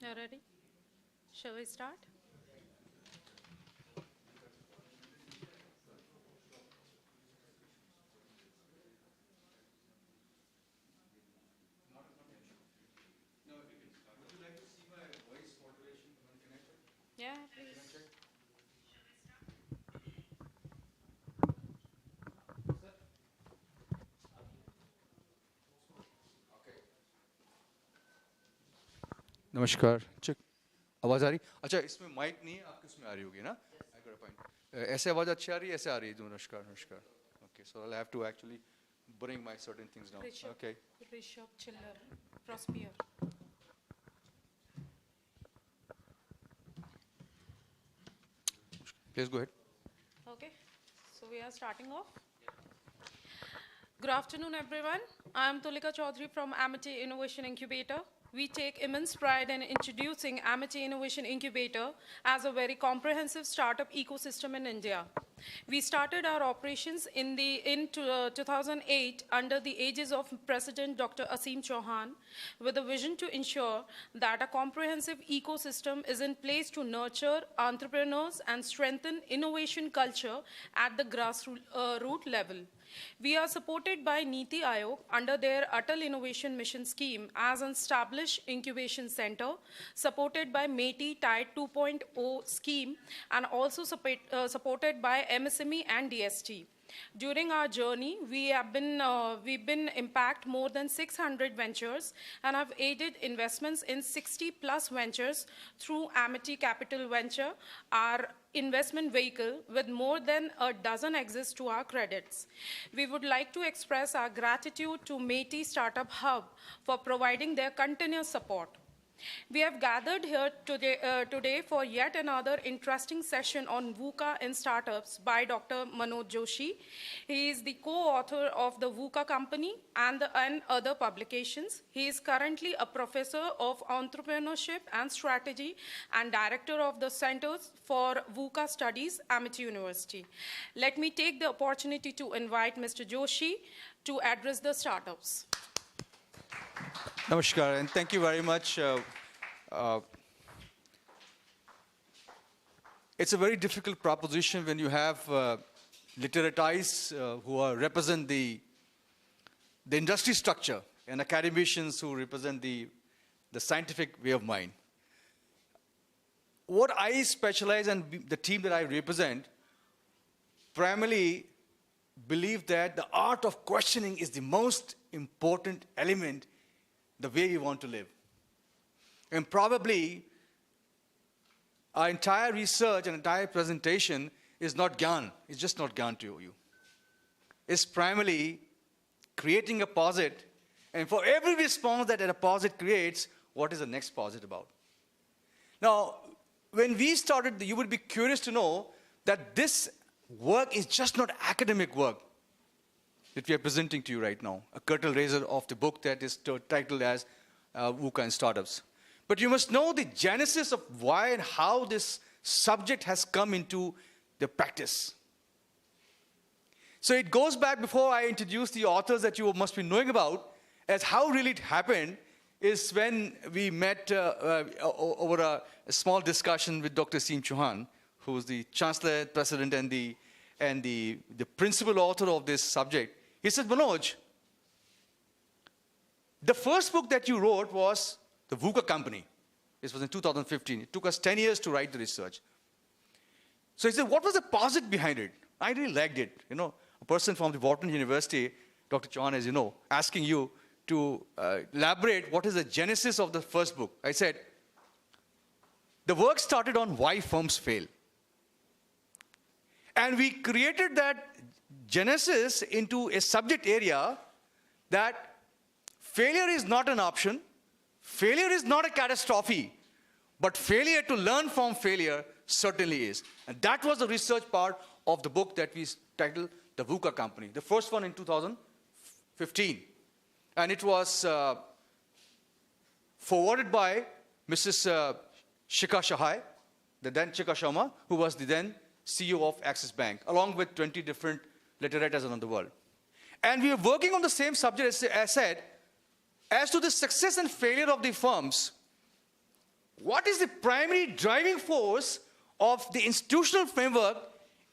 You're ready? Shall we start? Yeah, please. नमस्कार check आवाज़ आ रही अच्छा इसमें माइक नहीं है आपके उसमें आ रही होगी ना आई गॉट अ पॉइंट ऐसे आवाज़ अच्छी आ रही है ऐसे आ रही है नमस्कार नमस्कार okay so I have to actually bring my certain things down Rishabh, okay Rishabh Chiller, Prosper. please go ahead Okay, so we are starting off. Good afternoon, everyone. I am Tulika Chaudhary from Amity Innovation Incubator. We take immense pride in introducing Amity Innovation Incubator as a very comprehensive startup ecosystem in India. We started our operations in 2008 under the aegis of President Dr. Asim Chauhan with a vision to ensure that a comprehensive ecosystem is in place to nurture entrepreneurs and strengthen innovation culture at the grassroots level. We are supported by Niti Aayog under their Atal Innovation Mission Scheme as an established incubation center, supported by METI Tide 2.0 scheme, and also supported by MSME and DST. During our journey, we've been impact more than 600 ventures and have aided investments in 60 plus ventures through Amity Capital Venture, our investment vehicle with more than a dozen exits to our credits. We would like to express our gratitude to METI Startup Hub for providing their continuous support. We have gathered here today for yet another interesting session on VUCA in startups by Dr. Manoj Joshi. He is the co-author of the VUCA company and other publications. He is currently a professor of entrepreneurship and strategy and director of the Centers for VUCA Studies, Amity University. Let me take the opportunity to invite Mr. Joshi to address the startups. namaskar and thank you very much uh, it's a very difficult proposition when you have literatites who represent the industry structure and academicians who represent the scientific way of mind. What I specialize and the team that I represent primarily believe that the art of questioning is the most important element the way we want to live. And probably our entire research and entire presentation is not gyan. It's just not gyan to you. It's primarily creating a posit, and for every response that a posit creates, what is the next posit about? Now, when we started, you would be curious to know that this work is just not academic work that we are presenting to you right now, a curtain raiser of the book that is titled as VUCA and Startups. But you must know the genesis of why and how this subject has come into the practice. So it goes back before I introduce the authors that you must be knowing about, as how really it happened is when we met over a small discussion with Dr. Asim Chauhan, who is the Chancellor, President, and the principal author of this subject. He said, Manoj, the first book that you wrote was the VUCA company. This was in 2015. It took us 10 years to write the research. So he said, what was the posit behind it? I really liked it. You know, a person from the Wharton University, Dr. Chauhan, as you know, asking you to elaborate what is the genesis of the first book. I said, the work started on why firms fail. And we created that genesis into a subject area that failure is not an option, failure is not a catastrophe, but failure to learn from failure certainly is. And that was the research part of the book that we titled The VUCA Company, the first one in 2015. And it was forwarded by Mrs. Shikha Shahai, the then Chika Sharma, who was the then CEO of Axis Bank, along with 20 different literators around the world. And we were working on the same subject, as I said, as to the success and failure of the firms. what is the primary driving force of the institutional framework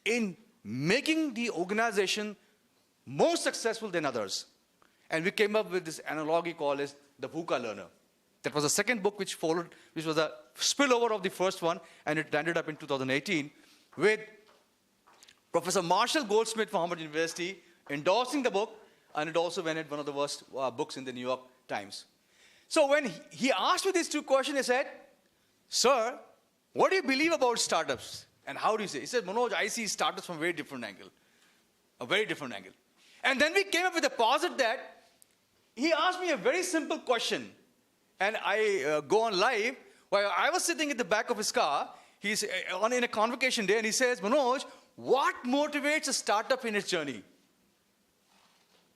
in making the organization more successful than others? And we came up with this analogy called as the VUCA learner. That was the second book which followed, which was a spillover of the first one, and it ended up in 2018 with Professor Marshall Goldsmith from Harvard University endorsing the book, and it also went at one of the worst books in the New York Times. So when he asked me these two questions, he said, "Sir, what do you believe about startups? And how do you say?" He said, "Manoj, I see startups from a very different angle. A very different angle." And then we came up with a posit that he asked me a very simple question. And I go on live, while I was sitting at the back of his car, he's in a convocation day, and he says, "Manoj, what motivates a startup in its journey?"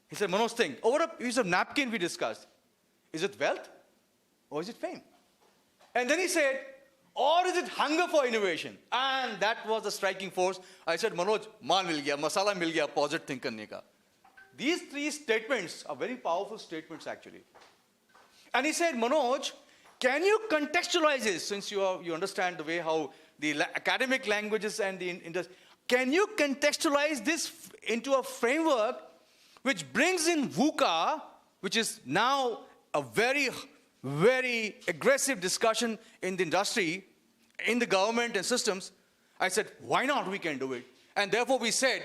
He said, "Manoj, think. Over a piece of napkin we discussed. Is it wealth or is it fame?" And then he said, "Or is it hunger for innovation?" And that was the striking force. I said, "Manoj, maal mil gaya, masala mil gaya, positive think karne ka." These three statements are very powerful statements, actually. And he said, "Manoj, can you contextualize this, since you understand the way how the academic languages and the industry, can you contextualize this into a framework which brings in VUCA, which is now a very, very aggressive discussion in the industry, in the government and systems?" I said, "Why not? We can do it." And therefore we said,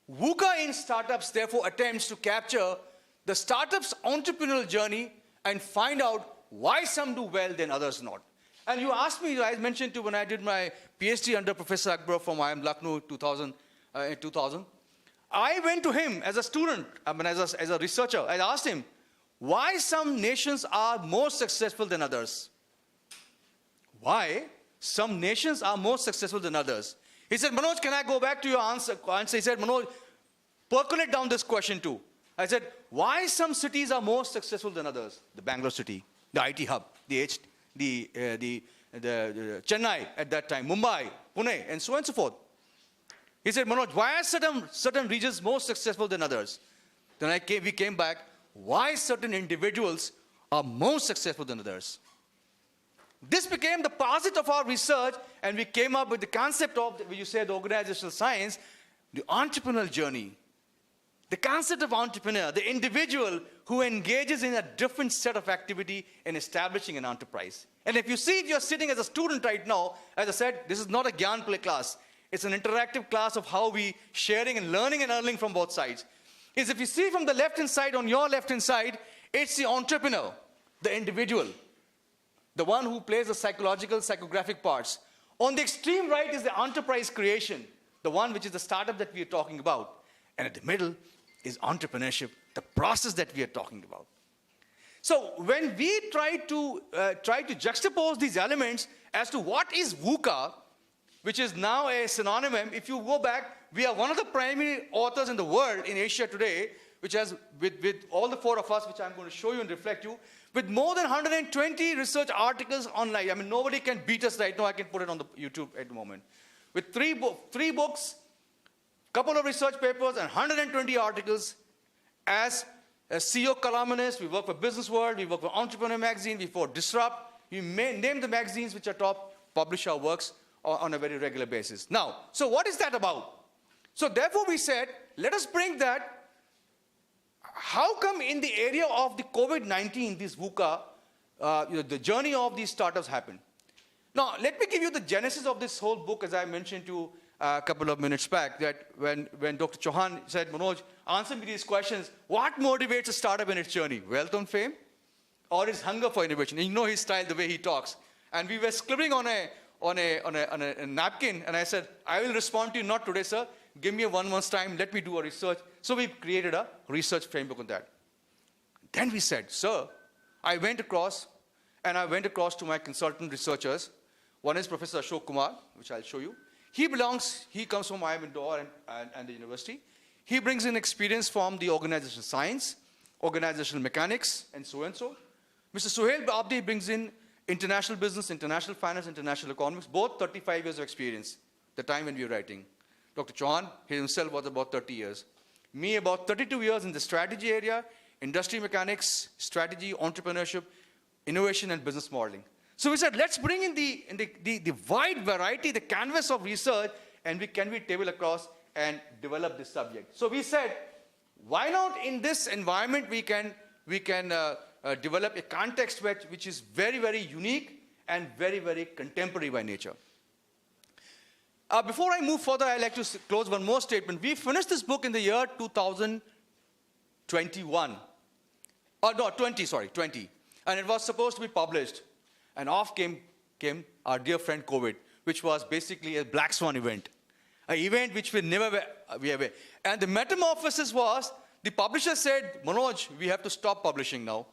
VUCA in startups therefore attempts to capture the startup's entrepreneurial journey and find out why some do well than others not. And you asked me, I mentioned too, when I did my PhD under Professor Akbar from IIM Lucknow in 2000, I went to him as a student, as a researcher. I asked him, why some nations are more successful than others? Why some nations are more successful than others? He said, "Manoj, can I go back to your answer?" He said, "Manoj, percolate down this question too." I said, "Why some cities are more successful than others?" The Bangalore city, the IT hub, the Chennai at that time, Mumbai, Pune, and so on and so forth. He said, "Manoj, why are certain regions more successful than others?" Then we came back, why certain individuals are more successful than others? This became the posit of our research, and we came up with the concept of, when you say the organizational science, the entrepreneurial journey. The concept of entrepreneur, the individual who engages in a different set of activity in establishing an enterprise. And if you see, if you're sitting as a student right now, as I said, this is not a Gyan play class. It's an interactive class of how we sharing and learning from both sides. Is if you see from the left-hand side, on your left-hand side, it's the entrepreneur, the individual, the one who plays the psychological, psychographic parts. On the extreme right is the enterprise creation, the one which is the startup that we are talking about. And at the middle is entrepreneurship, the process that we are talking about. So when we try to juxtapose these elements as to what is VUCA, which is now a synonym, if you go back, we are one of the primary authors in the world, in Asia today, which has, with all the four of us, which I'm going to show you and reflect you, with more than 120 research articles online. I mean, nobody can beat us right now. I can put it on the YouTube at the moment. With three books, couple of research papers, and 120 articles. As a CEO columnist, we work for Business World, we work for Entrepreneur Magazine, we for Disrupt. We may name the magazines which are top, publish our works on a very regular basis. Now, so what is that about? So therefore we said, let us bring that. How come in the area of the COVID-19, this VUCA, the journey of these startups happened? Now, let me give you the genesis of this whole book, as I mentioned to you a couple of minutes back, that when Dr. Chauhan said, "Manoj, answer me these questions. What motivates a startup in its journey? Wealth and fame? Or is hunger for innovation?" And you know his style, the way he talks. And we were scribbling on a napkin, and I said, "I will respond to you not today, sir. Give me a 1 month's time. Let me do a research." So we created a research framework on that. Then we said, "Sir," I went across to my consultant researchers. One is Professor Ashok Kumar, which I'll show you. He comes from IIM Indore and the university. He brings in experience from the organizational science, organizational mechanics, and so and so. Mr. Suhail Abdi brings in international business, international finance, international economics, both 35 years of experience, the time when we were writing. Dr. Chauhan, he himself was about 30 years. Me, about 32 years in the strategy area, industry mechanics, strategy, entrepreneurship, innovation, and business modeling. So we said, let's bring in the wide variety, the canvas of research, and can we table across and develop this subject. So we said, why not in this environment we can develop a context which is very, very unique and very, very contemporary by nature. Before I move further, I'd like to close one more statement. We finished this book in the year 2021. 20. And it was supposed to be published. And off came our dear friend COVID, which was basically a black swan event. An event which we never were. And the metamorphosis was, the publisher said, Manoj, we have to stop publishing now.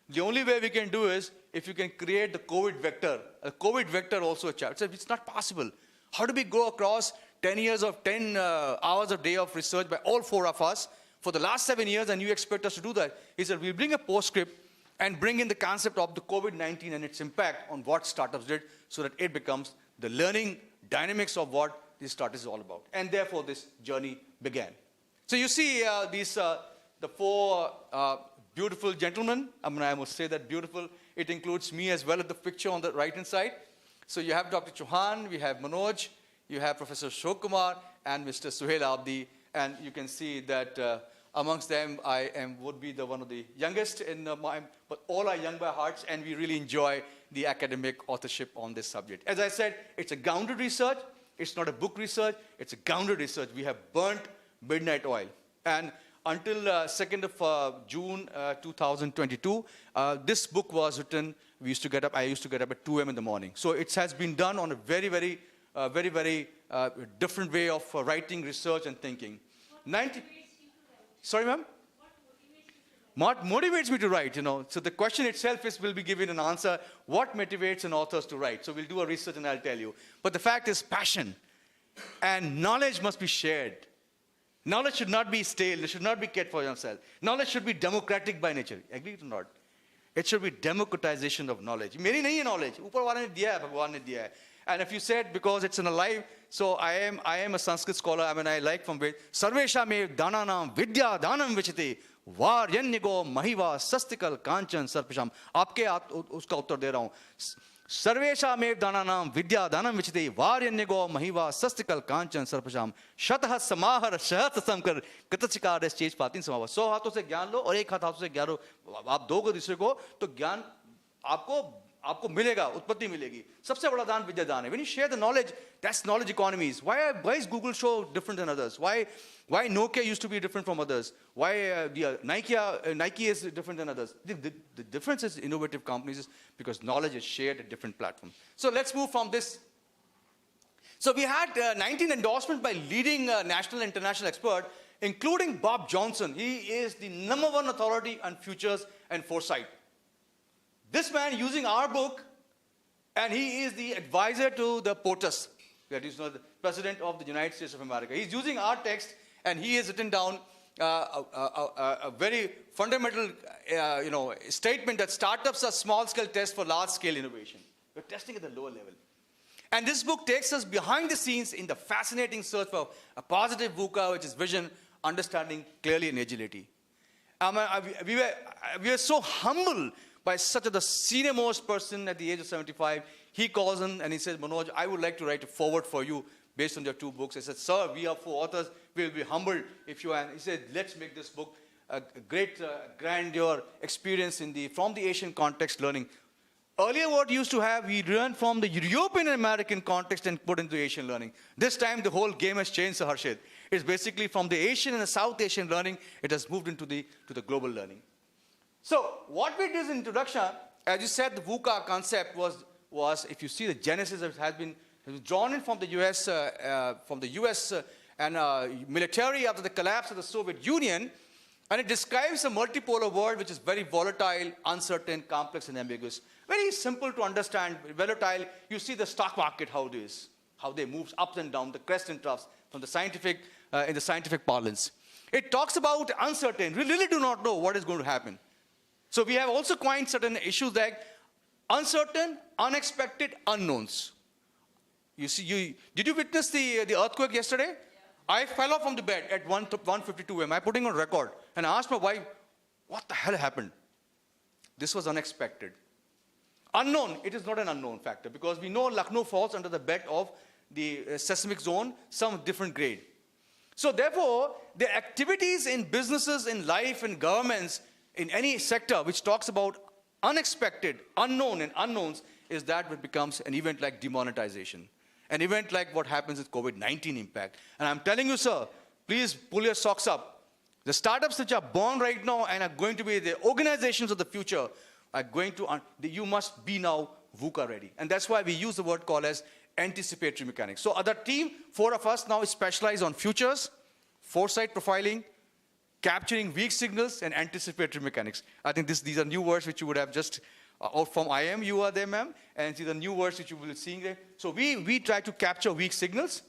The only way we can do is if you can create the COVID vector. A COVID vector also a chapter. So it's not possible. How do we go across 10 hours a day of research by all four of us for the last 7 years, and you expect us to do that? He said, we'll bring a postscript and bring in the concept of the COVID-19 and its impact on what startups did so that it becomes the learning dynamics of what this startup is all about. And therefore, this journey began. So you see the four beautiful gentlemen. I mean, I must say that beautiful. It includes me as well at the picture on the right-hand side. So you have Dr. Chauhan, we have Manoj, you have Professor Ashok Kumar, and Mr. Suhail Abdi. And you can see that amongst them, I would be one of the youngest but all are young by hearts, and we really enjoy the academic authorship on this subject. As I said, it's a grounded research. It's not a book research. It's a grounded research. We have burnt midnight oil. And until 2nd of June 2022, this book was written. I used to get up at 2 a.m. in the morning. So it has been done on a very, very different way of writing, research, and thinking. Sorry, ma'am? What motivates me to write, So the question itself will be given an answer. What motivates an author to write? So we'll do a research and I'll tell you. But the fact is passion. And knowledge must be shared. Knowledge should not be stale. It should not be kept for yourself. Knowledge should be democratic by nature. Agree or not? It should be democratization of knowledge. Meri nahi hai knowledge. Upar wale ne diya hai, Bhagwan ne diya hai. And if you said, because it's in a live, so I am a Sanskrit scholar. I mean, I like from Ved. Sarvesha me dananam vidya danam vichite var yannigo mahiva sastikal kanchan sarpisham. Aapke uska uttar de raha hu. Sarvesha me dananam vidya danam vichite var yannigo mahiva sastikal kanchan sarpisham. Shatah samahar shahat samkar katachikar stage patin samava. 100 हाथों से ज्ञान लो और एक हाथों से ज्ञान लो. आप दोगे दूसरे को तो ज्ञान आपको मिलेगा, उत्पत्ति मिलेगी. सबसे बड़ा दान विद्या दान है. When you share the knowledge, that's knowledge economies. Why is Google so different than others? Why Nokia used to be different from others? Why Nike is different than others? The difference is innovative companies is because knowledge is shared at different platforms. So let's move from this. So we had 19 endorsements by leading national and international experts, including Bob Johnson. He is the #1 authority on futures and foresight. This man using our book, and he is the advisor to the POTUS, that is the President of the United States of America. He's using our text, and he has written down a very fundamental statement that startups are small-scale tests for large-scale innovation. We're testing at the lower level. And this book takes us behind the scenes in the fascinating search for a positive VUCA, which is vision, understanding, clearly, and agility. We were so humble by the senior-most person at the age of 75. He calls in and he says, Manoj, I would like to write a foreword for you based on your 2 books. I said, sir, we are 4 authors. We will be humbled if you are. He said, let's make this book a great grandeur experience from the Asian context learning. Earlier, what we used to have, we learned from the European and American context and put into Asian learning. This time, the whole game has changed, Harshit. It's basically from the Asian and the South Asian learning, it has moved into the global learning. So what we did in introduction, as you said, the VUCA concept was if you see the genesis, it has been drawn in from the US and military after the collapse of the Soviet Union, and it describes a multipolar world which is very volatile, uncertain, complex, and ambiguous. Very simple to understand. Volatile. You see the stock market, how it is, how they move ups and down, the crests and troughs from the scientific in the scientific parlance. It talks about uncertain. We really do not know what is going to happen. So we have also coined certain issues like uncertain, unexpected, unknowns. You see, did you witness the earthquake yesterday? Yeah. I fell off from the bed at 1:52 a.m. I'm putting on record, and I asked my wife, what the hell happened? This was unexpected. Unknown, it is not an unknown factor because we know Lucknow falls under the belt of the seismic zone, some different grade. So therefore, the activities in businesses, in life, in governments, in any sector which talks about unexpected, unknown and unknowns is that which becomes an event like demonetization. An event like what happens with COVID-19 impact. And I'm telling you, sir, please pull your socks up. The startups which are born right now and are going to be the organizations of the future are going to, you must be now VUCA ready. And that's why we use the word called as anticipatory mechanics. So other team, 4 of us now specialize on futures, foresight profiling, capturing weak signals, and anticipatory mechanics. I think these are new words which you would have just, out from IM, you are there, ma'am, and these are new words which you will be seeing there. So we try to capture weak signals.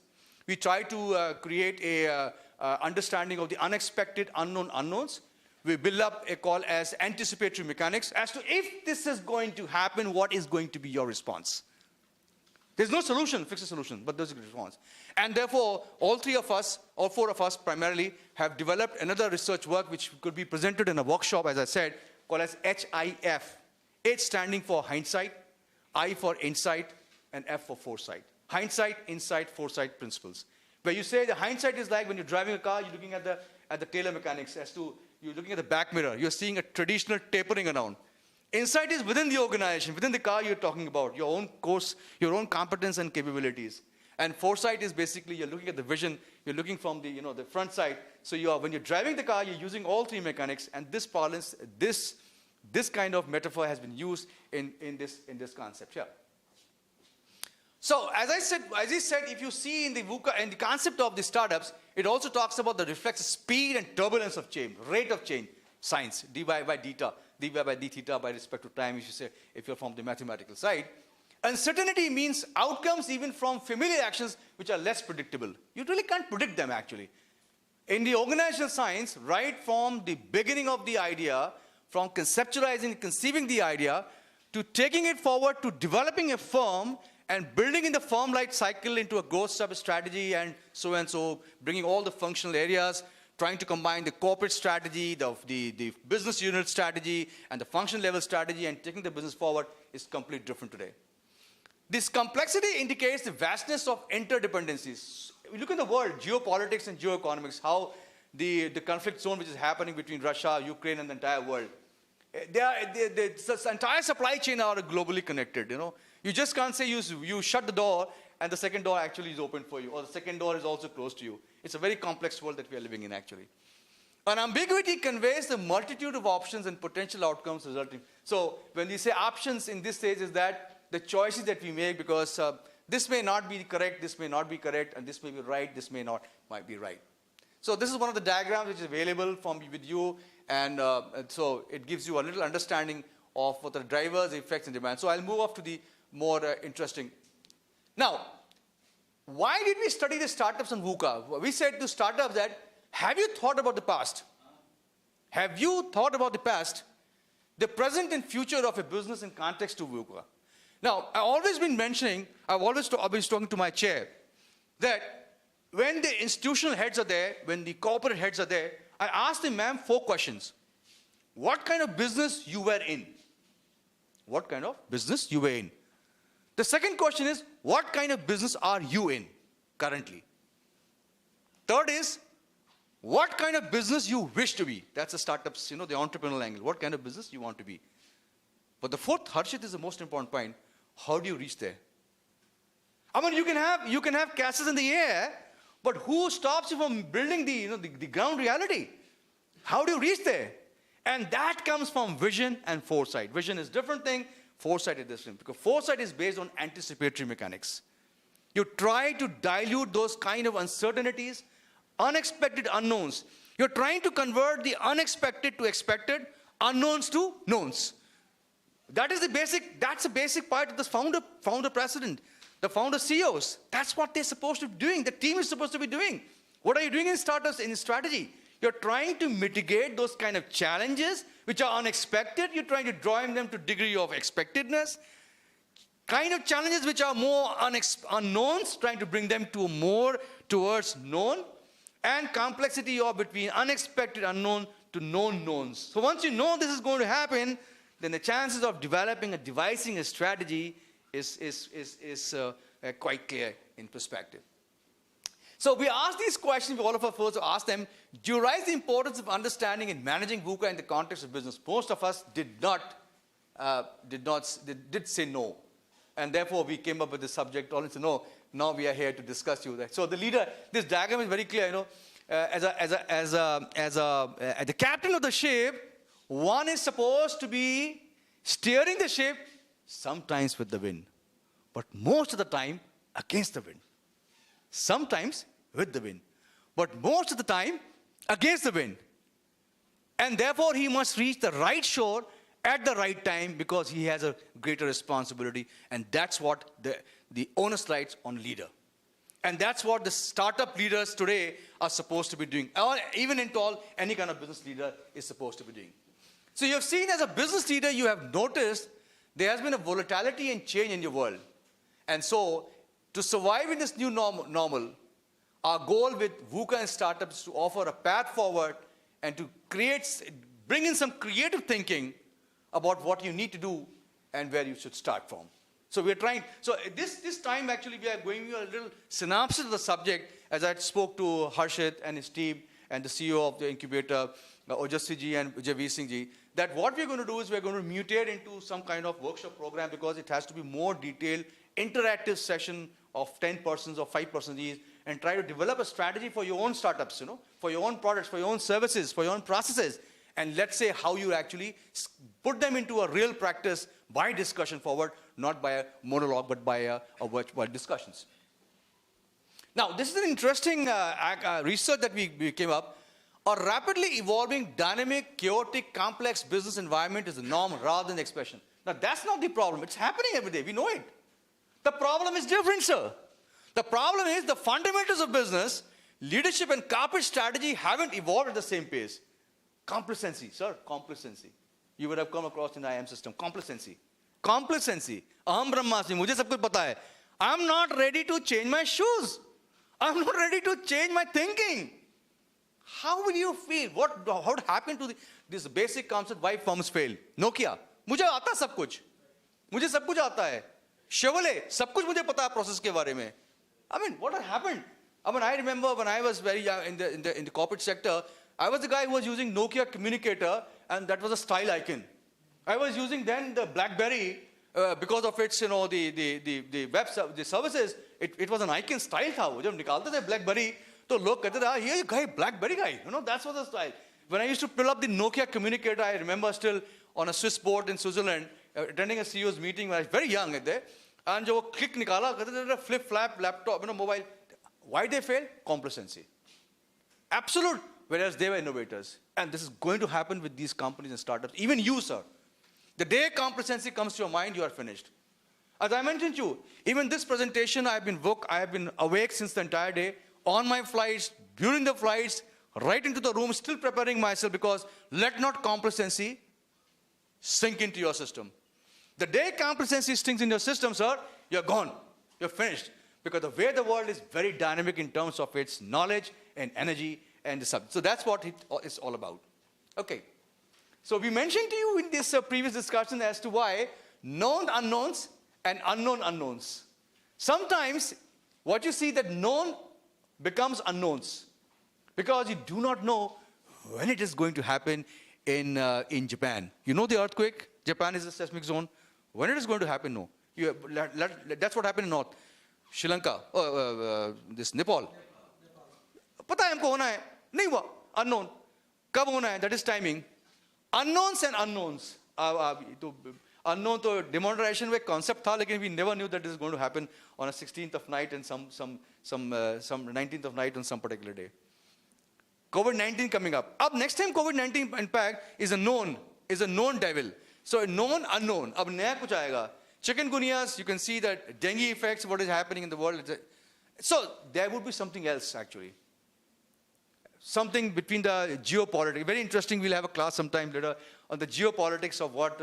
We try to create a understanding of the unexpected, unknown unknowns. We build up a call as anticipatory mechanics as to if this is going to happen, what is going to be your response? There's no solution, fix a solution, but there's a response. And therefore, all 4 of us primarily have developed another research work which could be presented in a workshop, as I said, called as HIF. H standing for hindsight, I for insight, and F for foresight. Hindsight, insight, foresight principles. Where you say the hindsight is like when you're driving a car, you're looking at the tailor mechanics as to you're looking at the back mirror. You're seeing a traditional tapering around. Insight is within the organization, within the car you're talking about, your own course, your own competence and capabilities. And foresight is basically you're looking at the vision, you're looking from the, the front side. So when you're driving the car, you're using all 3 mechanics, and this parlance, this kind of metaphor has been used in this concept here. So as I said, if you see in the VUCA and the concept of the startups, it also talks about the reflex speed and turbulence of change, rate of change, science, dy by theta by respect to time, if you say, if you're from the mathematical side. Uncertainty means outcomes even from familiar actions which are less predictable. You really can't predict them actually. In the organizational science, right from the beginning of the idea, from conceptualizing, conceiving the idea, to taking it forward to developing a firm and building in the firm life cycle into a growth strategy and so, bringing all the functional areas, trying to combine the corporate strategy, the business unit strategy, and the function level strategy, and taking the business forward is completely different today. This complexity indicates the vastness of interdependencies. We look at the world, geopolitics and geoeconomics, how the conflict zone which is happening between Russia, Ukraine, and the entire world. The entire supply chain are globally connected, You just can't say you shut the door and the second door actually is open for you, or the second door is also closed to you. It's a very complex world that we are living in actually. An ambiguity conveys the multitude of options and potential outcomes resulting. So when we say options in this stage is that the choices that we make, because this may not be correct, this may not be correct, and this may be right, this might be right. So this is one of the diagrams which is available with you, and so it gives you a little understanding of what the drivers, effects, and demand. So I'll move off to the more interesting. Now, why did we study the startups and VUCA? We said to startups that, have you thought about the past? Have you thought about the past, the present and future of a business in context to VUCA? Now, I've always been mentioning, I've always been talking to my chair, that when the institutional heads are there, when the corporate heads are there, I asked them, ma'am, 4 questions. What kind of business you were in? What kind of business you were in? The second question is, what kind of business are you in currently? Third is, what kind of business you wish to be? That's the startups, the entrepreneurial angle. What kind of business you want to be? But the fourth, Harshit, is the most important point. How do you reach there? I mean, you can have castles in the air, but who stops you from building the ground reality? How do you reach there? And that comes from vision and foresight. Vision is a different thing. Foresight is different. Because foresight is based on anticipatory mechanics. You try to dilute those kind of uncertainties, unexpected unknowns. You're trying to convert the unexpected to expected, unknowns to knowns. That's the basic part of this founder president, the founder CEOs. That's what they're supposed to be doing. The team is supposed to be doing. What are you doing in startups, in strategy? You're trying to mitigate those kind of challenges which are unexpected. You're trying to drive them to degree of expectedness. Kind of challenges which are more unknowns, trying to bring them to more towards known. And complexity of between unexpected unknown to known knowns. So once you know this is going to happen, then the chances of developing and devising a strategy is quite clear in perspective. So we asked these questions, all of us first asked them, do you realize the importance of understanding and managing VUCA in the context of business? Most of us did say no. And therefore we came up with the subject, all said, no, now we are here to discuss you that. So the leader, this diagram is very clear, you know, as the captain of the ship, one is supposed to be steering the ship, sometimes with the wind, but most of the time against the wind. Sometimes with the wind, but most of the time against the wind. And therefore he must reach the right shore at the right time because he has a greater responsibility, and that's what the onus lies on leader. And that's what the startup leaders today are supposed to be doing, or even in all, any kind of business leader is supposed to be doing. So you have seen as a business leader, you have noticed there has been a volatility and change in your world. And so to survive in this new normal, our goal with VUCA and startups is to offer a path forward and to bring in some creative thinking about what you need to do and where you should start from. So we're trying, so this time actually we are going to a little synopsis of the subject as I spoke to Harshit and his team and the CEO of the incubator, Ojasvi ji and Javeer Singh ji, that what we're going to do is we're going to mutate into some kind of workshop program because it has to be more detailed, interactive session of 10 persons or 5 persons each, and try to develop a strategy for your own startups, you know, for your own products, for your own services, for your own processes. And let's say how you actually put them into a real practice by discussion forward, not by a monologue, but by a virtual discussions. Now, this is an interesting research that we came up. A rapidly evolving, dynamic, chaotic, complex business environment is the norm rather than the expression. Now, that's not the problem. It's happening every day. We know it. The problem is different, sir. The problem is the fundamentals of business, leadership and corporate strategy haven't evolved at the same pace. Complacency, sir, complacency. You would have come across in the IM system. Complacency. Complacency. Aham brahmasmi, mujhe sab kuch pata hai. I'm not ready to change my shoes. I'm not ready to change my thinking. How will you feel? What happened to this basic concept, why firms fail? Nokia. Mujhe aata sab kuch. Mujhe sab kuch aata hai. Chevrolet. Sab kuch mujhe pata hai process ke bare mein. I mean, what had happened? I mean, I remember when I was very young in the corporate sector, I was the guy who was using Nokia communicator, and that was a style icon. I was using then the BlackBerry because of its, you know, the web the services. It was an icon style tha. Jab nikalte the BlackBerry, to log kehte the, here guy, BlackBerry guy. You know, that's what the style. When I used to pull up the Nokia communicator, I remember still on a Swiss port in Switzerland, attending a CEO's meeting when I was very young at there, and jo click nikala, kehte flip flap laptop, you know, mobile. Why they fail? Complacency. Absolute. Whereas they were innovators. And this is going to happen with these companies and startups. Even you, sir. The day complacency comes to your mind, you are finished. As I mentioned to you, even this presentation, I have been awake since the entire day, on my flights, during the flights, right into the room, still preparing myself because let not complacency sink into your system. The day complacency sinks in your system, sir, you're gone. You're finished. Because the way the world is very dynamic in terms of its knowledge and energy and the subject. So that's what it is all about. Okay. So we mentioned to you in this previous discussion as to why known unknowns and unknown unknowns. Sometimes what you see that known becomes unknowns because you do not know when it is going to happen in Japan. You know the earthquake? Japan is a seismic zone. When it is going to happen, no. That's what happened in North. Sri Lanka, this Nepal. पता है हमको होना है नहीं हुआ unknown कब होना है that is timing unknowns and unknowns तो unknown तो demonetization में concept था लेकिन we never knew that this is going to happen on a 16th of night and some 19th of night on some particular day. COVID-19 coming up. Up next time COVID-19 impact is a known devil. So a known unknown. अब नया कुछ आएगा. Chikungunya, you can see that dengue effects, what is happening in the world. So there would be something else actually. Something between the geopolitics. Very interesting, we'll have a class sometime later on the geopolitics of what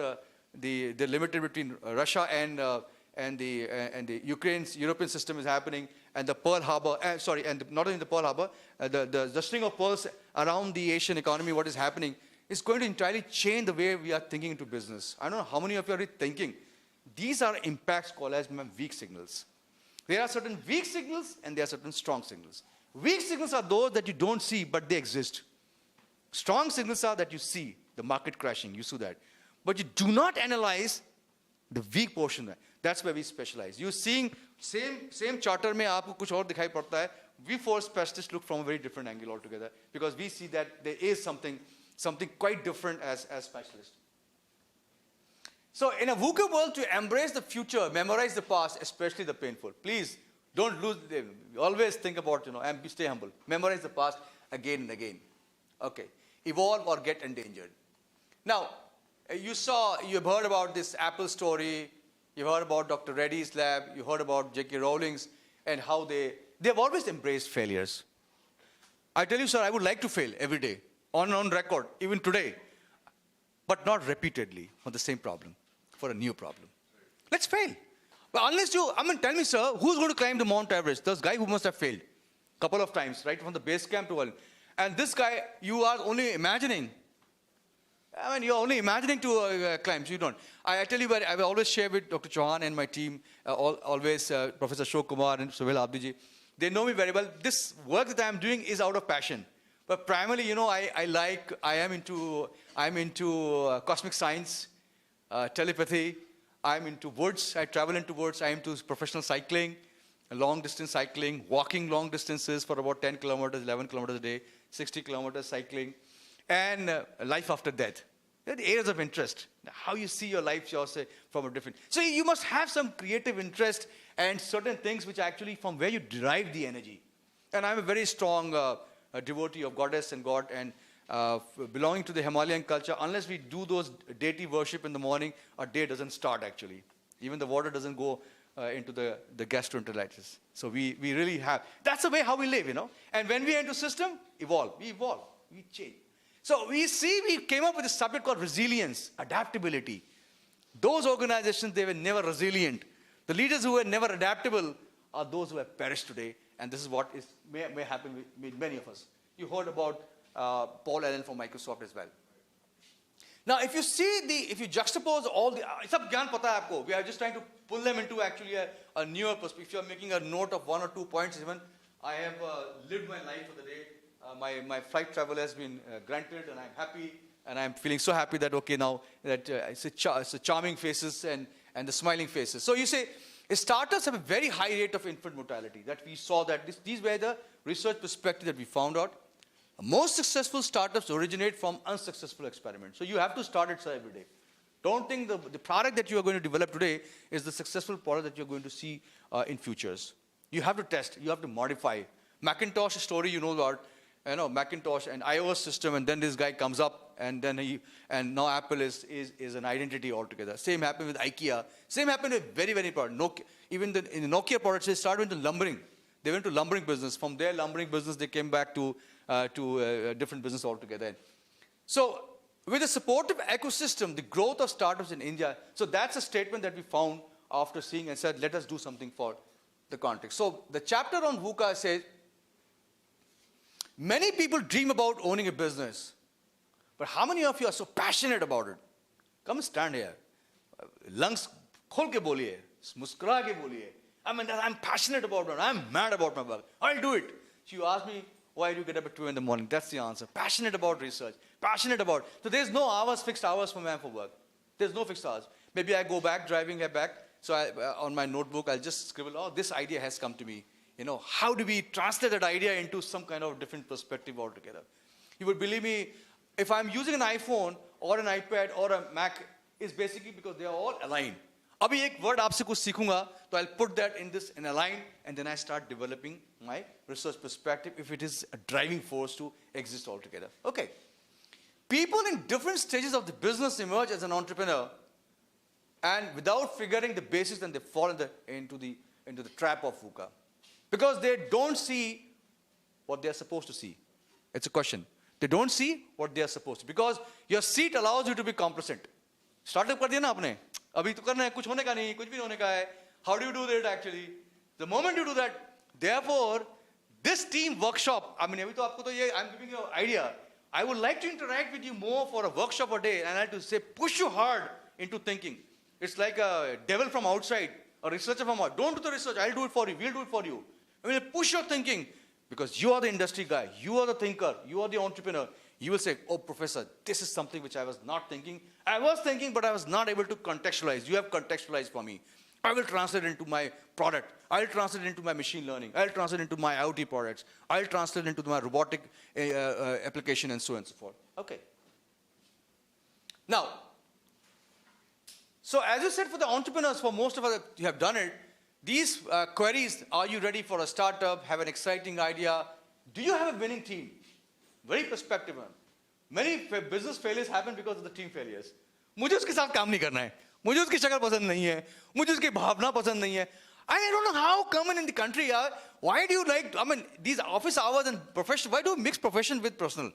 the limited between Russia and the European system is happening, and the Pearl Harbor, and not only the Pearl Harbor, the string of pearls around the Asian economy, what is happening. is going to entirely change the way we are thinking into business. I don't know how many of you are already thinking. These are impacts called as weak signals. There are certain weak signals and there are certain strong signals. Weak signals are those that you don't see, but they exist. Strong signals are that you see the market crashing, you see that. But you do not analyze the weak portion. That's where we specialize. You're seeing same charter में आपको कुछ और दिखाई पड़ता है. We four specialists look from a very different angle altogether because we see that there is something quite different as specialists. So in a VUCA world, to embrace the future, memorize the past, especially the painful. Please don't lose them. Always think about, and stay humble. Memorize the past again and again. Okay. Evolve or get endangered. Now, you've heard about this Apple story. You've heard about Dr. Reddy's lab. You heard about J.K. Rowling's and how they've always embraced failures. I tell you, sir, I would like to fail every day, on record, even today, but not repeatedly for the same problem, for a new problem. Let's fail. But tell me, sir, who's going to climb the Mount Everest? Those guy who must have failed a couple of times, right, from the base camp to all. And this guy, you are only imagining. You're only imagining to climb, so you don't. I tell you, I will always share with Dr. Chauhan and my team, always Professor Ashok Kumar and Sohail Abdi ji. They know me very well. This work that I'm doing is out of passion. But primarily, I'm into cosmic science, telepathy. I'm into woods. I travel into woods. I'm into professional cycling, long distance cycling, walking long distances for about 10 kilometers, 11 kilometers a day, 60 kilometers cycling, and life after death. They're the areas of interest. How you see your life, from a different. So you must have some creative interest and certain things which actually from where you derive the energy. And I'm a very strong devotee of goddess and God, and belonging to the Himalayan culture. Unless we do those deity worship in the morning, our day doesn't start actually. Even the water doesn't go into the gastroenteritis. So we really have. That's the way how we live, And when we enter system, we evolve, we change. So we came up with a subject called resilience, adaptability. Those organizations, they were never resilient. The leaders who were never adaptable are those who have perished today. And this is what may happen with many of us. You heard about Paul Allen from Microsoft as well. Now, if you juxtapose all the, sab gyan pata hai aapko. We are just trying to pull them into actually a newer perspective. If you are making a note of 1 or 2 points even, I have lived my life for the day. My flight travel has been granted, and I'm happy, and I'm feeling so happy that, okay, now that it's a charming faces and the smiling faces. So you say, startups have a very high rate of infant mortality. That we saw that these were the research perspective that we found out. Most successful startups originate from unsuccessful experiments. So you have to start it every day. Don't think the product that you are going to develop today is the successful product that you're going to see in futures. You have to test. You have to modify. Macintosh story, about. Macintosh and iOS system, and then this guy comes up, and now Apple is an identity altogether. Same happened with IKEA. Same happened with very, very important. Nokia, even in the Nokia products, they started into lumbering. They went to lumbering business. From their lumbering business, they came back to a different business altogether. So with a supportive ecosystem, the growth of startups in India, so that's a statement that we found after seeing and said, let us do something for the context. So the chapter on VUCA says, many people dream about owning a business, but how many of you are so passionate about it? Come stand here. Lungs khol ke boliye, muskura ke boliye. I'm passionate about it. I'm mad about my work. I'll do it. So you ask me, why do you get up at 2 in the morning? That's the answer. Passionate about research. Passionate about. So there's no fixed hours for work. There's no fixed hours. Maybe I go back, driving back. So on my notebook, I'll just scribble, this idea has come to me. How do we translate that idea into some kind of different perspective altogether? You would believe me, if I'm using an iPhone or an iPad or a Mac, it's basically because they are all aligned. Abhi ek word aapse kuch seekhunga, so I'll put that in a line, and then I start developing my research perspective if it is a driving force to exist altogether. Okay. People in different stages of the business emerge as an entrepreneur, and without figuring the basics, then they fall into the trap of VUCA. Because they don't see what they are supposed to see. It's a question. They don't see what they are supposed to. Because your seat allows you to be complacent. Startup kar diya na apne. Abhi to karna hai, kuch hone ka nahi, kuch bhi hone ka hai. How do you do that actually? The moment you do that, therefore, this team workshop, abhi to aapko to I'm giving you an idea. I would like to interact with you more for a workshop a day, and I have to say, push you hard into thinking. It's like a devil from outside, a researcher from outside. Don't do the research, I'll do it for you, we'll do it for you. I mean, push your thinking, because you are the industry guy, you are the thinker, you are the entrepreneur. You will say, oh, professor, this is something which I was not thinking. I was thinking, but I was not able to contextualize. You have contextualized for me. I will translate it into my product. I'll translate it into my machine learning. I'll translate it into my IoT products. I'll translate it into my robotic application and so on and so forth. Okay. Now, so as you said, for the entrepreneurs, for most of us, you have done it. These queries, are you ready for a startup, have an exciting idea? Do you have a winning team? Very perspective one. Many business failures happen because of the team failures. मुझे उसके साथ काम नहीं करना है. मुझे उसकी शक्ल पसंद नहीं है. मुझे उसकी भावना पसंद नहीं है. I don't know how common in the country are. Why do you like, I mean, these office hours and profession, why do you mix profession with personal?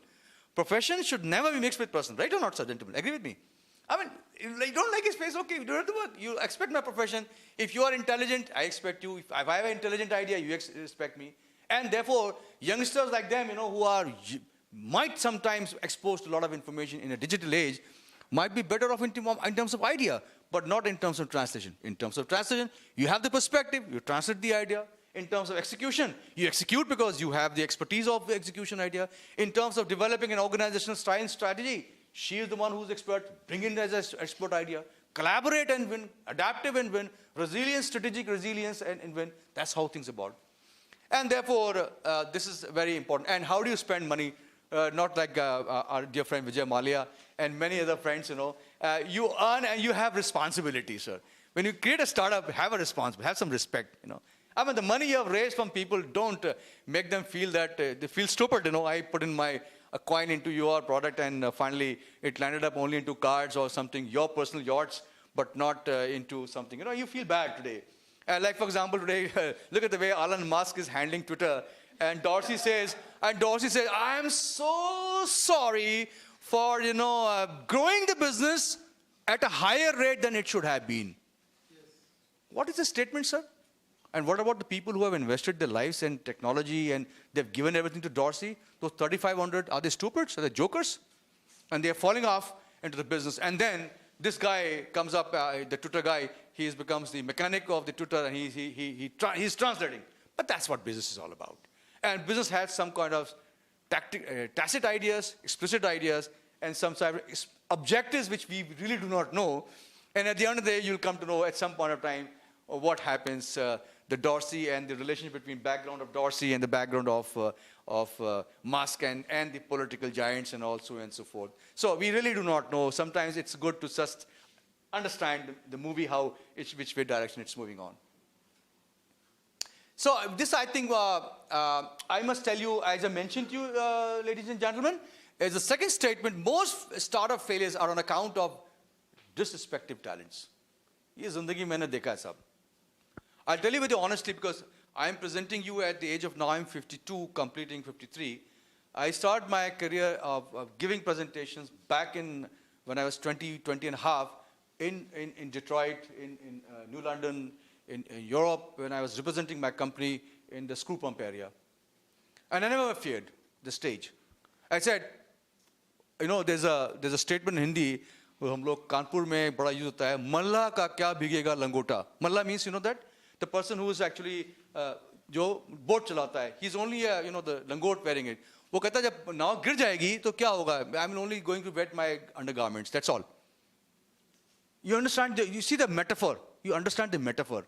Profession should never be mixed with personal. Right or not, sir, gentlemen? Agree with me? I mean, you don't like his face, okay, you don't have to work. You expect my profession. If you are intelligent, I expect you. If I have an intelligent idea, you expect me. And therefore, youngsters like them, you know, who are might sometimes exposed to a lot of information in a digital age, might be better off in terms of idea, but not in terms of translation. In terms of translation, you have the perspective, you translate the idea. In terms of execution, you execute because you have the expertise of the execution idea. In terms of developing an organizational style and strategy, she is the one who's expert. Bring in as an expert idea. Collaborate and win. Adaptive and win. Resilience, strategic resilience and win. That's how things are about. And therefore, this is very important. And how do you spend money? Not like our dear friend Vijay Malia and many other friends, you know. You earn and you have responsibility, sir. When you create a startup, have a responsibility, have some respect, you know. I mean, the money you have raised from people, don't make them feel that they feel stupid, you know. I put in a coin into your product and finally it landed up only into cards or something, your personal yachts, but not into something. You know, you feel bad today. Like, for example, today, look at the way Elon Musk is handling Twitter. And Dorsey says, I am so sorry for, you know, growing the business at a higher rate than it should have been. Yes. What is the statement, sir? And what about the people who have invested their lives in technology and they've given everything to Dorsey? Those 3,500, are they stupids? Are they jokers? And they're falling off into the business. And then this guy comes up, the Twitter guy, he becomes the mechanic of the Twitter and he's translating. But that's what business is all about. And business has some kind of tacit ideas, explicit ideas, and some sort of objectives which we really do not know. And at the end of the day, you'll come to know at some point of time what happens, the Dorsey and the relationship between background of Dorsey and the background of Musk and the political giants and also and so forth. So we really do not know. Sometimes it's good to just understand the movie, which way direction it's moving on. So this, I think, I must tell you, as I mentioned to you, ladies and gentlemen, is the second statement, most startup failures are on account of disrespective talents. Ye zindagi maine dekha hai sab. I'll tell you with you honestly, because I'm presenting you at the age of now I'm 52, completing 53. I started my career of giving presentations back in when I was 20 and a half in Detroit, in New London, in Europe, when I was representing my company in the screw pump area. And I never feared the stage. I said, you know, there's a statement in Hindi, हम लोग कानपुर में बड़ा use होता है, मल्ला का क्या भीगेगा लंगोटा. Malla means, you know that? The person who is actually, जो boat चलाता है, he's only, you know, the langot wearing it. वो कहता है जब नाव गिर जाएगी तो क्या होगा? I'm only going to wet my undergarments, that's all. You understand, you see the metaphor. You understand the metaphor.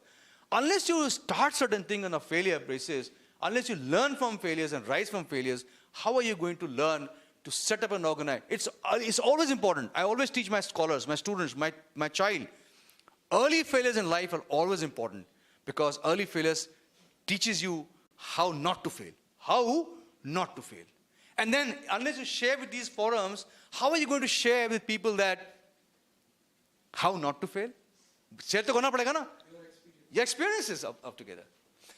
Unless you start certain thing on a failure basis, unless you learn from failures and rise from failures, how are you going to learn to set up an organization? It's always important. I always teach my scholars, my students, my child. Early failures in life are always important because early failures teaches you how not to fail. How not to fail. And then unless you share with these forums, how are you going to share with people that how not to fail? Share to karna padega na? Your experiences of together.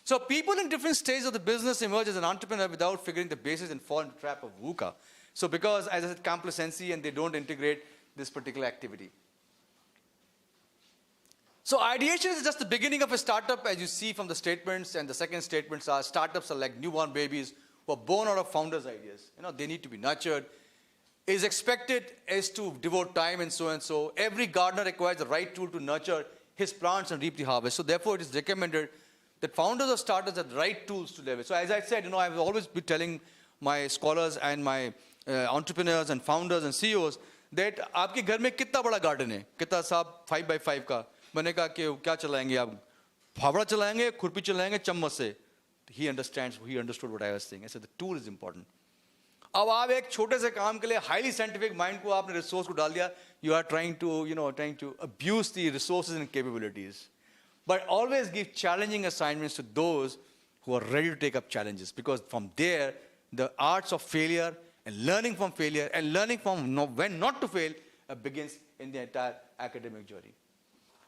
So people in different stages of the business emerge as an entrepreneur without figuring the basics and fall into the trap of VUCA. So because, as I said, complacency and they don't integrate this particular activity. So ideation is just the beginning of a startup, as you see from the statements, and the second statements are startups are like newborn babies who are born out of founders' ideas. You know, they need to be nurtured. is expected is to devote time and so and so. Every gardener requires the right tool to nurture his plants and reap the harvest. So therefore, it is recommended that founders of startups have the right tools to leverage. So as I said, I've always been telling my scholars and my entrepreneurs and founders and CEOs that आपके घर में कितना बड़ा garden है, कितना साहब 5 by 5 का, मैंने कहा कि क्या चलाएंगे आप, फावड़ा चलाएंगे, खुरपी चलाएंगे, चम्मच से. He understood what I was saying. I said the tool is important. अब आप एक छोटे से काम के लिए हाईली साइंटिफिक माइंड को आपने रिसोर्स को डाल दिया, you are trying to abuse the resources and capabilities. But always give challenging assignments to those who are ready to take up challenges, because from there the arts of failure and learning from failure and learning from when not to fail begins in the entire academic journey.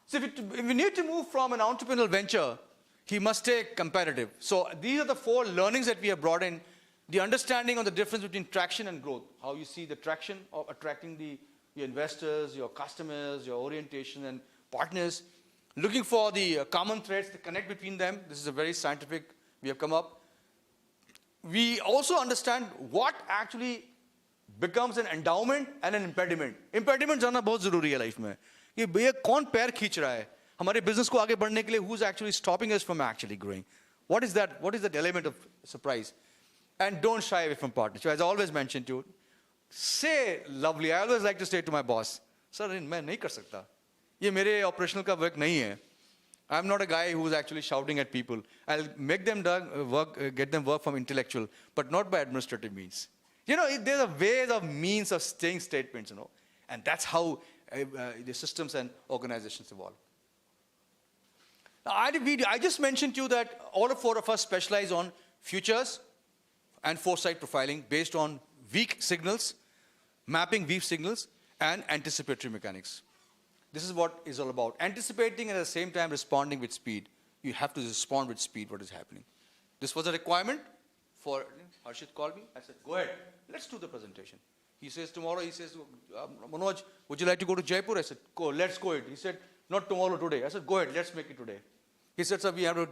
So if we need to move from an entrepreneurial venture, he must stay competitive. So these are the 4 learnings that we have brought in. The understanding of the difference between traction and growth, how you see the traction of attracting your investors, your customers, your orientation and partners, looking for the common threads, the connect between them. This is a very scientific, we have come up. We also understand what actually becomes an endowment and an impediment. Impediment जानना बहुत ज़रूरी है life में. ये भैया कौन पैर खींच रहा है हमारे बिजनेस को आगे बढ़ने के लिए? Who's actually stopping us from actually growing? What is that? What is that element of surprise? And don't shy away from partnership. As I always mention to you, say lovely. I always like to say to my boss, sir, मैं नहीं कर सकता. ये मेरे operational का work नहीं है. I'm not a guy who's actually shouting at people. I'll make them get them work from intellectual, but not by administrative means. There's a ways of means of saying statements, and that's how the systems and organizations evolve. Now, I just mentioned to you that all 4 of us specialize on futures and foresight profiling based on weak signals, mapping weak signals, and anticipatory mechanics. This is what it's all about. Anticipating and at the same time responding with speed. You have to respond with speed what is happening. This was a requirement for, Harshit called me. I said, go ahead, let's do the presentation. He says tomorrow, Manoj, would you like to go to Jaipur? I said, go, let's go it. He said, not tomorrow, today. I said, go ahead, let's make it today. He said, sir, we have to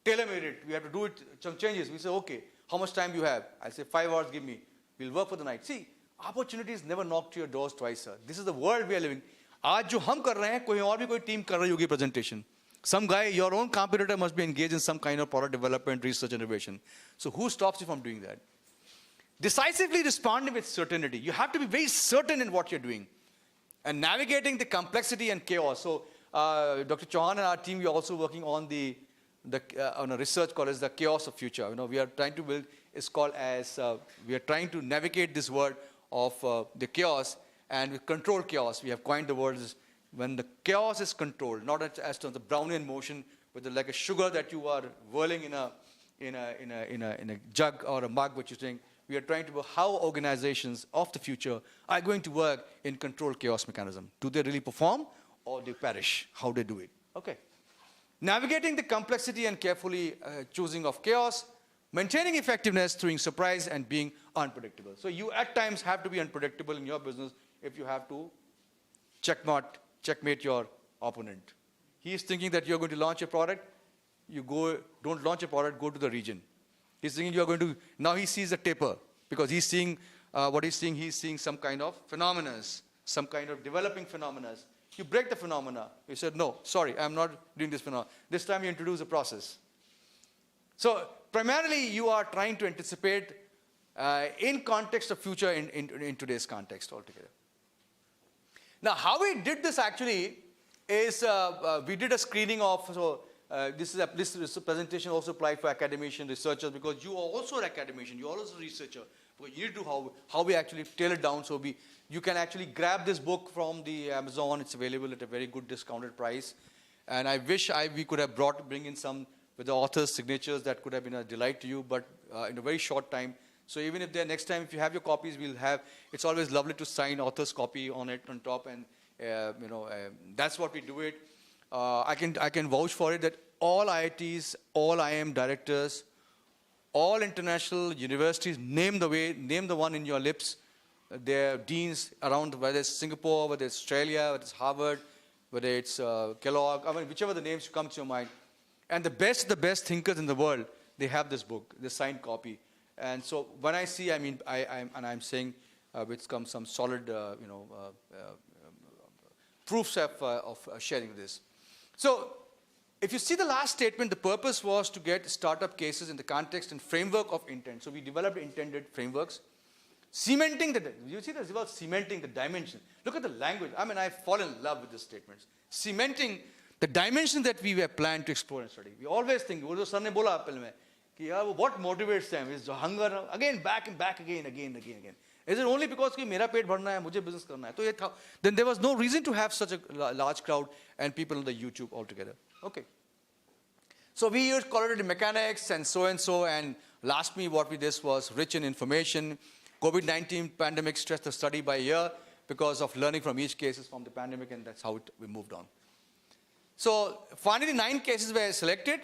tailor-made it. We have to do it, some changes. We said, okay. How much time you have? I say 5 hours, give me. We'll work for the night. See, opportunities never knock to your doors twice, sir. This is the world we are living. आज जो हम कर रहे हैं, कोई और भी कोई team कर रही होगी presentation. Some guy, your own competitor must be engaged in some kind of product development, research, innovation. So who stops you from doing that? Decisively responding with certainty. You have to be very certain in what you're doing. And navigating the complexity and chaos. So Dr. Chauhan and our team, we are also working on on a research called as the chaos of future. We are trying to build, it's called as, we are trying to navigate this world of the chaos and with controlled chaos. We have coined the word as when the chaos is controlled, not as to the Brownian motion, but like a sugar that you are whirling in a jug or a mug, which you're saying. We are trying to work how organizations of the future are going to work in controlled chaos mechanism. Do they really perform or they perish? How they do it? Okay. Navigating the complexity and carefully choosing of chaos, maintaining effectiveness through surprise and being unpredictable. So you at times have to be unpredictable in your business if you have to checkmate your opponent. He is thinking that you're going to launch a product. You don't launch a product, go to the region. He's thinking you're going to, now he sees a taper because he's seeing, he's seeing some kind of phenomena, some kind of developing phenomena. You break the phenomena. You said, no, sorry, I'm not doing this phenomena. This time you introduce a process. So primarily you are trying to anticipate in context of future in today's context altogether. Now how we did this actually is we did a screening of, this presentation also applied for academician researchers because you are also an academician, you are also a researcher. But you need to how we actually tailor it down so you can actually grab this book from the Amazon. It's available at a very good discounted price. And I wish we could have bring in some with the author's signatures that could have been a delight to you, but in a very short time. So even if next time if you have your copies, we'll have, it's always lovely to sign author's copy on it on top, and that's what we do it. I can vouch for it that all IITs, all IIM directors, all international universities, name the one in your lips, their deans around, whether it's Singapore, whether it's Australia, whether it's Harvard, whether it's Kellogg, I mean, whichever the names come to your mind. And the best thinkers in the world, they have this book, the signed copy. And so when I see, I'm saying, with some solid, proofs of sharing this. So, if you see the last statement, the purpose was to get startup cases in the context and framework of intent. So we developed intended frameworks, cementing you see this about cementing the dimension. Look at the language. I mean, I fall in love with these statements. Cementing the dimension that we were planned to explore and study. We always think, sir ne bola apple mein, ki what motivates them is hunger, again, back and back, again. Is it only because कि मेरा पेट भरना है, मुझे business करना है? तो ये था. Then there was no reason to have such a large crowd and people on the YouTube altogether. Okay. So we used qualitative mechanics and so, and last me what we did was rich in information. COVID-19 pandemic stressed the study by a year because of learning from each cases from the pandemic, and that's how we moved on. So finally 9 cases were selected,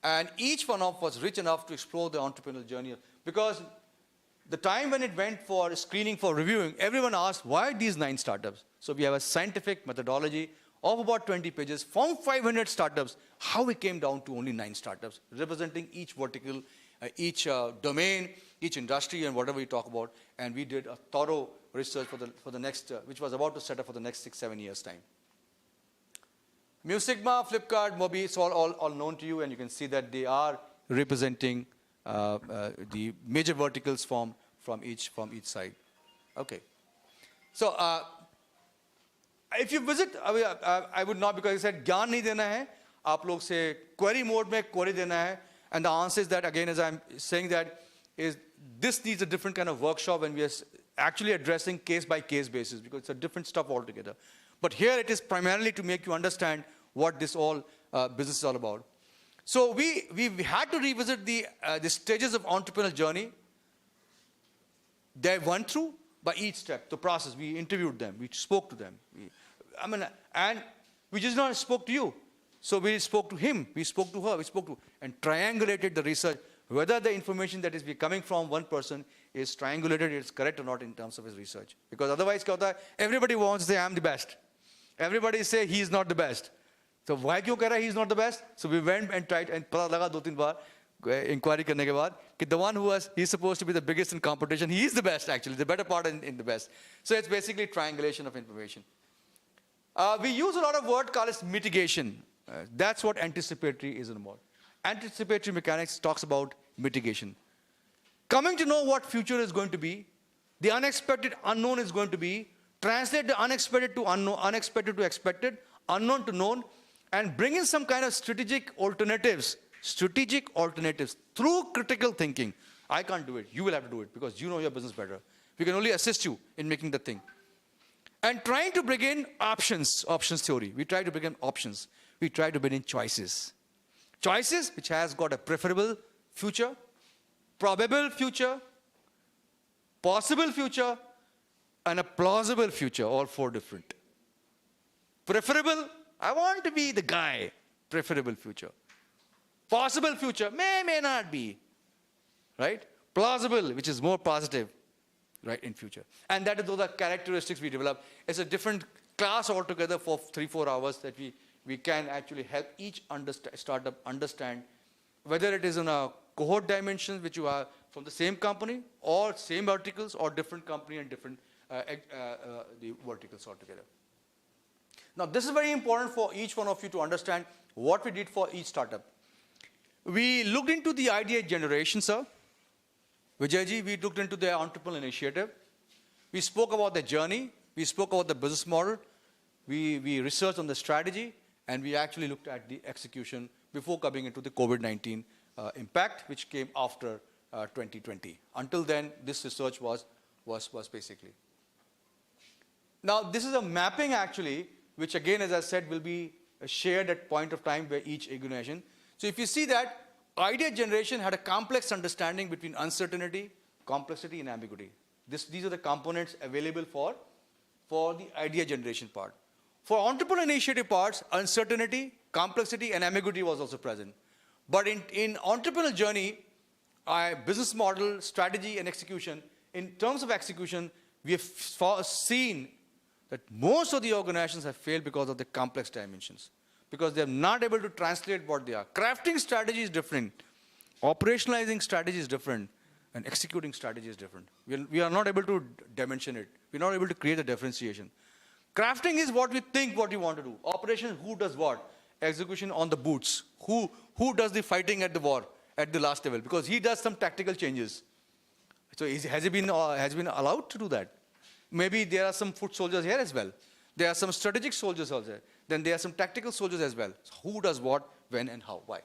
and each one of was rich enough to explore the entrepreneurial journey, because the time when it went for screening, for reviewing, everyone asked, why these 9 startups? So we have a scientific methodology of about 20 pages from 500 startups, how we came down to only 9 startups, representing each vertical, each domain, each industry, and whatever we talk about. And we did a thorough research for the next, which was about to set up for the next 6-7 years' time. Mu Sigma, Flipkart, Mobi, it's all known to you, and you can see that they are representing the major verticals from each side. Okay. So if you visit, I would not, because I said ज्ञान नहीं देना है, आप लोग से query mode में query देना है, and the answer is that, again, as I'm saying that, is this needs a different kind of workshop when we are actually addressing case by case basis, because it's a different stuff altogether. But here it is primarily to make you understand what this all business is all about. So we had to revisit the stages of entrepreneurial journey. They went through by each step, the process. We interviewed them, we spoke to them. And we just not spoke to you. So we spoke to him, we spoke to her, and triangulated the research, whether the information that is coming from one person is triangulated, it's correct or not in terms of his research. Because otherwise, everybody wants to say, I'm the best. Everybody say, he is not the best. So why क्यों कह रहा है he is not the best? So we went and tried, and पता लगा 2-3 बार inquiry करने के बाद कि the one who he's supposed to be the biggest in competition, he is the best actually, the better part in the best. So it's basically triangulation of information. We use a lot of word called as mitigation. That's what anticipatory is about. Anticipatory mechanics talks about mitigation. Coming to know what future is going to be, the unexpected unknown is going to be, translate the unexpected to unknown, unexpected to expected, unknown to known, and bring in some kind of strategic alternatives through critical thinking. I can't do it. You will have to do it because you know your business better. We can only assist you in making the thing. And trying to bring in options theory. We try to bring in options. We try to bring in choices. Choices which has got a preferable future, probable future, possible future, and a plausible future, all 4 different. Preferable, I want to be the guy, preferable future. Possible future, may not be, right? Plausible, which is more positive, right, in future. And that is those are characteristics we develop. It's a different class altogether for 3-4 hours that we can actually help each startup understand whether it is in a cohort dimension, which you are from the same company, or same verticals, or different company and different the verticals altogether. Now, this is very important for each one of you to understand what we did for each startup. We looked into the idea generation, sir. Vijayji, we looked into their entrepreneurial initiative. We spoke about the journey. We spoke about the business model. We researched on the strategy. And we actually looked at the execution before coming into the COVID-19 impact, which came after 2020. Until then, this research was basically. Now, this is a mapping actually, which again, as I said, will be shared at point of time by each organization. So if you see that, idea generation had a complex understanding between uncertainty, complexity, and ambiguity. These are the components available for the idea generation part. For entrepreneurial initiative parts, uncertainty, complexity, and ambiguity was also present. But in entrepreneurial journey, business model, strategy, and execution, in terms of execution, we have seen that most of the organizations have failed because of the complex dimensions, because they are not able to translate what they are. Crafting strategy is different. Operationalizing strategy is different. and executing strategy is different. We are not able to dimension it. We're not able to create a differentiation. Crafting is what we think what you want to do. Operation, who does what? Execution on the boots. Who does the fighting at the war, at the last level? Because he does some tactical changes. So has he been allowed to do that? Maybe there are some foot soldiers here as well. There are some strategic soldiers also. Then there are some tactical soldiers as well. So who does what, when, and how, why?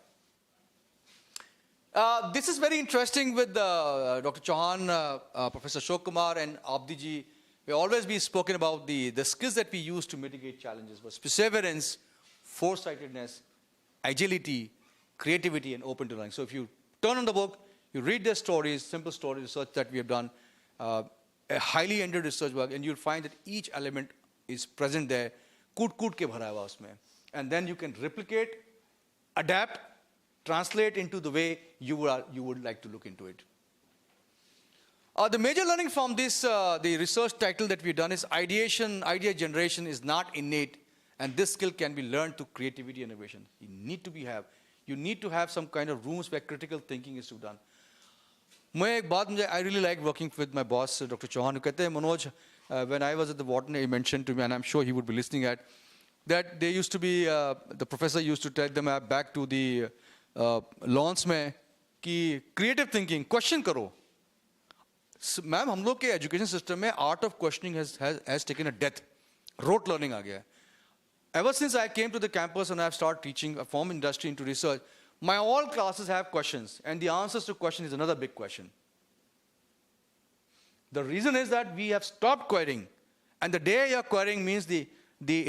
This is very interesting with Dr. Chauhan, Professor Ashok Kumar, and Abdi ji. We always be spoken about the skills that we use to mitigate challenges, but perseverance, foresightedness, agility, creativity, and open to learning. So if you turn on the book, you read their stories, simple story research that we have done, a highly ended research work, and you'll find that each element is present there, koot ke bhara hua usme. And then you can replicate, adapt, translate into the way you would like to look into it. The major learning from this, the research title that we've done is ideation, idea generation is not innate, and this skill can be learned through creativity and innovation. You need to have some kind of rooms where critical thinking is to be done. I really like working with my boss, Dr. Chauhan, who कहते हैं, Manoj, when I was at the Wharton, he mentioned to me, and I'm sure he would be listening at, that they used to be, the professor used to tell them back to the lawns में कि creative thinking, question करो. Ma'am हम लोग के education system में art of questioning has taken a death rote learning आ गया ever since I came to the campus and I've started teaching from industry into research, my all classes have questions, and the answers to questions is another big question. The reason is that we have stopped querying, and the day you're querying means the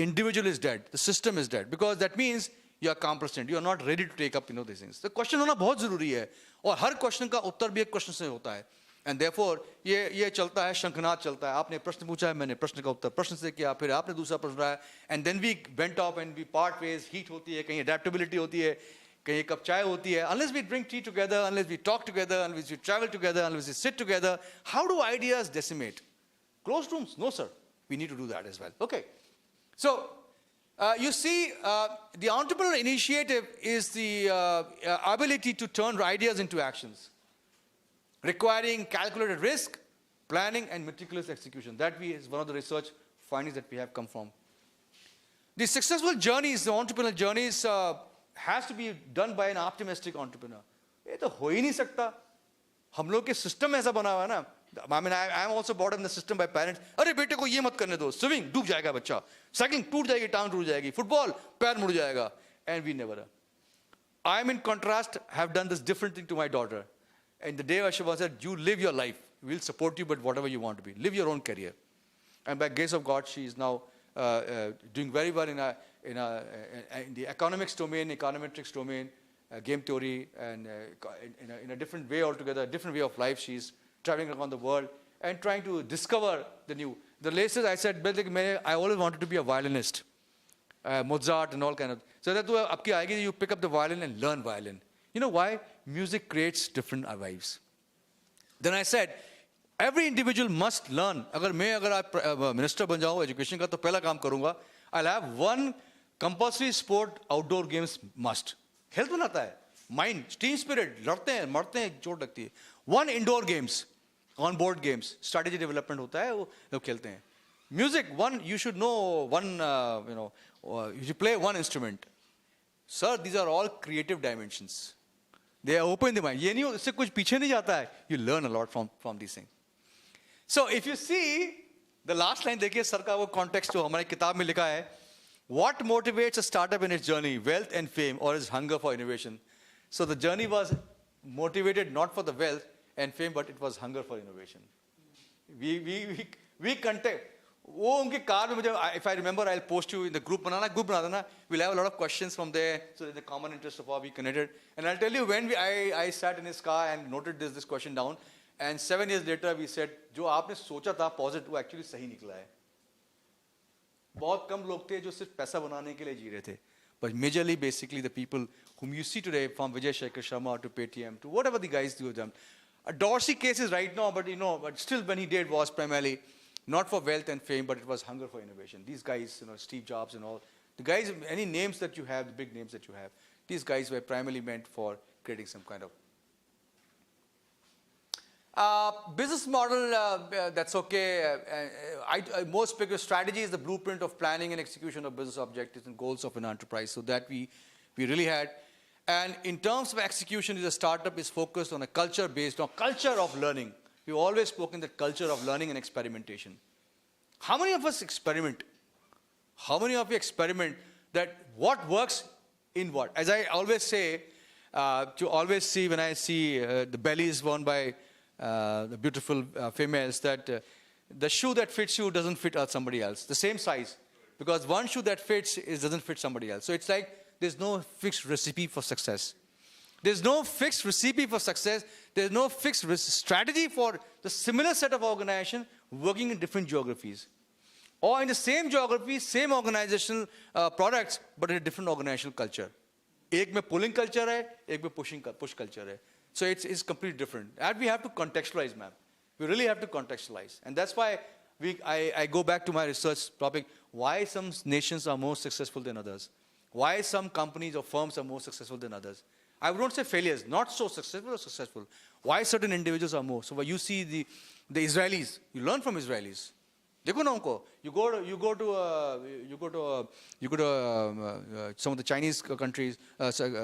individual is dead, the system is dead, because that means you are complacent, you are not ready to take up these things. The question होना बहुत जरूरी है, और हर question का उत्तर भी एक question से होता है. And therefore, ये चलता है, शंखनाद चलता है. आपने प्रश्न पूछा है, मैंने प्रश्न का उत्तर प्रश्न से किया, फिर आपने दूसरा प्रश्न उठाया, and then we went off and we part ways. Heat होती है, कहीं adaptability होती है, कहीं कप चाय होती है. Unless we drink tea together, unless we talk together, unless we travel together, unless we sit together, how do ideas decimate? Closed rooms? No, sir. We need to do that as well. Okay. So, you see, the entrepreneurial initiative is the ability to turn ideas into actions, requiring calculated risk, planning, and meticulous execution. That is one of the research findings that we have come from. The successful journeys, the entrepreneurial journeys, has to be done by an optimistic entrepreneur. ये तो हो ही नहीं सकता. हम लोग के system ऐसा बना हुआ है ना. I mean, I am also brought up in the system by parents. अरे बेटे को ये मत करने दो. Swimming, डूब जाएगा बच्चा. Cycling, टूट जाएगी, टांग टूट जाएगी. Football, पैर मुड़ जाएगा. And we never. I am in contrast, have done this different thing to my daughter. And the day Ashwa said, you live your life. We'll support you, but whatever you want to be. Live your own career. And by grace of God, she is now doing very well in the economics domain, econometrics domain, game theory, and in a different way altogether, a different way of life. She's traveling around the world and trying to discover the new. The latest, I said, I always wanted to be a violinist. Mozart and all kind of. So that you pick up the violin and learn violin. You know why? Music creates different vibes. Then I said, every individual must learn. अगर मैं minister बन जाऊँ education का तो पहला काम करूँगा. I'll have one compulsory sport outdoor games must. Health बनाता है. Mind, team spirit, लड़ते हैं, मरते हैं, चोट लगती है. One indoor games, on-board games, strategy development होता है, वो लोग खेलते हैं. Music, one, you should know one, you should play one instrument. Sir, these are all creative dimensions. They are open in the mind. ये नहीं इससे कुछ पीछे नहीं जाता है. You learn a lot from these things. So if you see the last line, देखिए sir का वो context जो हमारी किताब में लिखा है. What motivates a startup in its journey? Wealth and fame, or is hunger for innovation? So the journey was motivated not for the wealth and fame, but it was hunger for innovation. We contact. वो उनके car में मुझे, if I remember, I'll post you in the group बना देना. We'll have a lot of questions from there, so in the common interest of how we connected. And I'll tell you, when I sat in his car and noted this question down, and 7 years later we said, जो आपने सोचा था positive, वो actually सही निकला है. बहुत कम लोग थे जो सिर्फ पैसा बनाने के लिए जी रहे थे. But majorly, basically, the people whom you see today, from Vijay Shekhar Sharma to Paytm to whatever the guys do them. A Dorsey case is right now, but still when he did was primarily not for wealth and fame, but it was hunger for innovation. These guys, Steve Jobs and all, the guys, any names that you have, the big names that you have, these guys were primarily meant for creating some kind of. Business model, that's okay. Most bigger strategy is the blueprint of planning and execution of business objectives and goals of an enterprise. So that we really had. And in terms of execution, the startup is focused on a culture based on culture of learning. We've always spoken that culture of learning and experimentation. How many of us experiment? How many of you experiment that what works in what? As I always say, to always see when I see the bellies worn by the beautiful females, that the shoe that fits you doesn't fit somebody else. The same size. Because one shoe that fits doesn't fit somebody else. So it's like there's no fixed recipe for success. There's no fixed recipe for success. There's no fixed strategy for the similar set of organization working in different geographies. Or in the same geography, same organizational products, but in a different organizational culture. एक में pulling culture है, एक में push culture है. So it's completely different. And we have to contextualize, ma'am. We really have to contextualize. And that's why I go back to my research topic, why some nations are more successful than others. Why some companies or firms are more successful than others. I won't say failures, not so successful or successful. Why certain individuals are more. So when you see the Israelis, you learn from Israelis. देखो ना उनको. You go to some of the Chinese countries,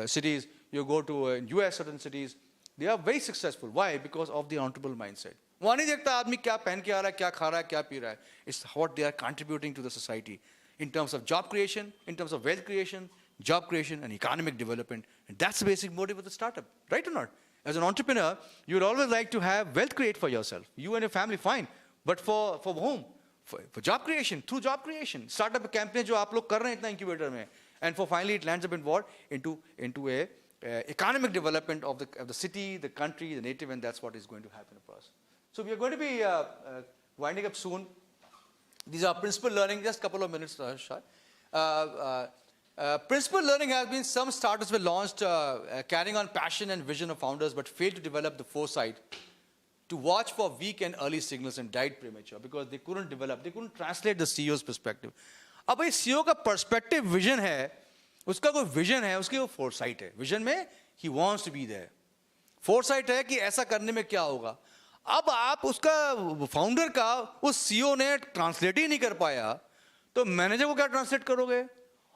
cities. You go to US certain cities. They are very successful. Why? Because of the entrepreneurial mindset. वहाँ नहीं देखता आदमी क्या पहन के आ रहा है, क्या खा रहा है, क्या पी रहा है. It's what they are contributing to the society in terms of job creation, in terms of wealth creation, job creation, and economic development. And that's the basic motive of the startup, right or not? As an entrepreneur, you would always like to have wealth create for yourself. You and your family, fine. But for whom? For job creation, through job creation. Startup campaign जो आप लोग कर रहे हैं इतना incubator में. And for finally it lands up in what? Into a economic development of the city, the country, the native, and that's what is going to happen for us. So we are going to be winding up soon. These are principal learning, just a couple of minutes short. Principal learning has been some startups were launched carrying on passion and vision of founders but failed to develop the foresight to watch for weak and early signals and died premature because they couldn't translate the CEO's perspective. अब ये CEO का perspective vision है, उसका कोई vision है, उसकी वो foresight है. Vision में he wants to be there. Foresight है कि ऐसा करने में क्या होगा. अब आप उसका founder का उस CEO ने translate ही नहीं कर पाया, तो manager को क्या translate करोगे?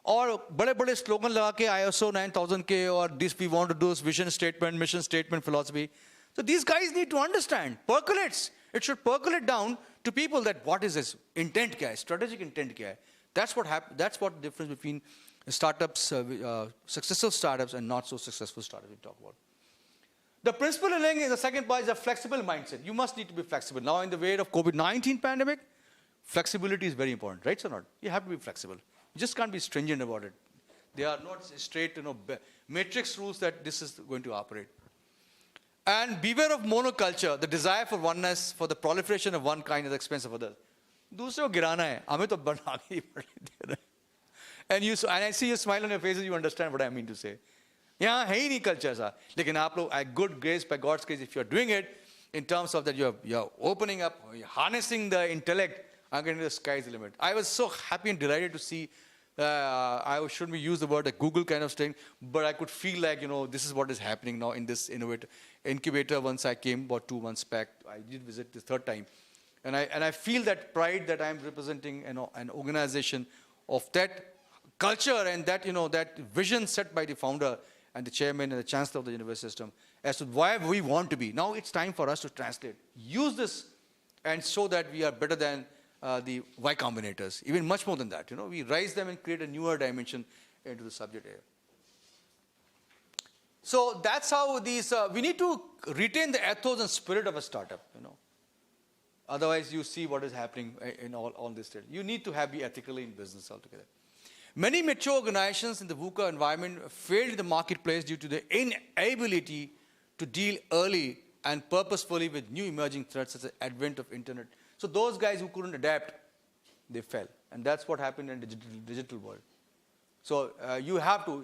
और बड़े-बड़े slogan लगा के ISO 9000 के और this we want to do vision statement, mission statement, philosophy. So these guys need to understand, percolates. It should percolate down to people that what is this intent kya hai, strategic intent kya hai. That's what that's what the difference between startups, successful startups and not so successful startups we talk about. The principal learning in the second part is a flexible mindset. You must need to be flexible. Now in the wake of COVID-19 pandemic, flexibility is very important, right or not? You have to be flexible. You just can't be stringent about it. They are not straight, matrix rules that this is going to operate. And beware of monoculture, the desire for oneness, for the proliferation of one kind at the expense of others. दूसरे को गिराना है, हमें तो बना के ही पड़ने दे रहा है. And I see you smile on your faces, you understand what I mean to say. यहाँ है ही नहीं culture सा. लेकिन आप लोग, at good grace, by God's grace, if you're doing it, in terms of that you're opening up, you're harnessing the intellect, I'm getting the sky's the limit. I was so happy and delighted to see, I shouldn't use the word a Google kind of thing, but I could feel like, this is what is happening now in this incubator. Once I came about 2 months back, I did visit the third time. And I feel that pride that I'm representing an organization of that culture and that, that vision set by the founder and the chairman and the chancellor of the university system as to why we want to be. Now it's time for us to translate. Use this and show that we are better than the Y Combinators, even much more than that. We rise them and create a newer dimension into the subject area. So that's how these, we need to retain the ethos and spirit of a startup, Otherwise, you see what is happening in all this. You need to be ethically in business altogether. Many mature organizations in the VUCA environment failed in the marketplace due to the inability to deal early and purposefully with new emerging threats such as the advent of internet. So those guys who couldn't adapt, they fell. And that's what happened in the digital world. So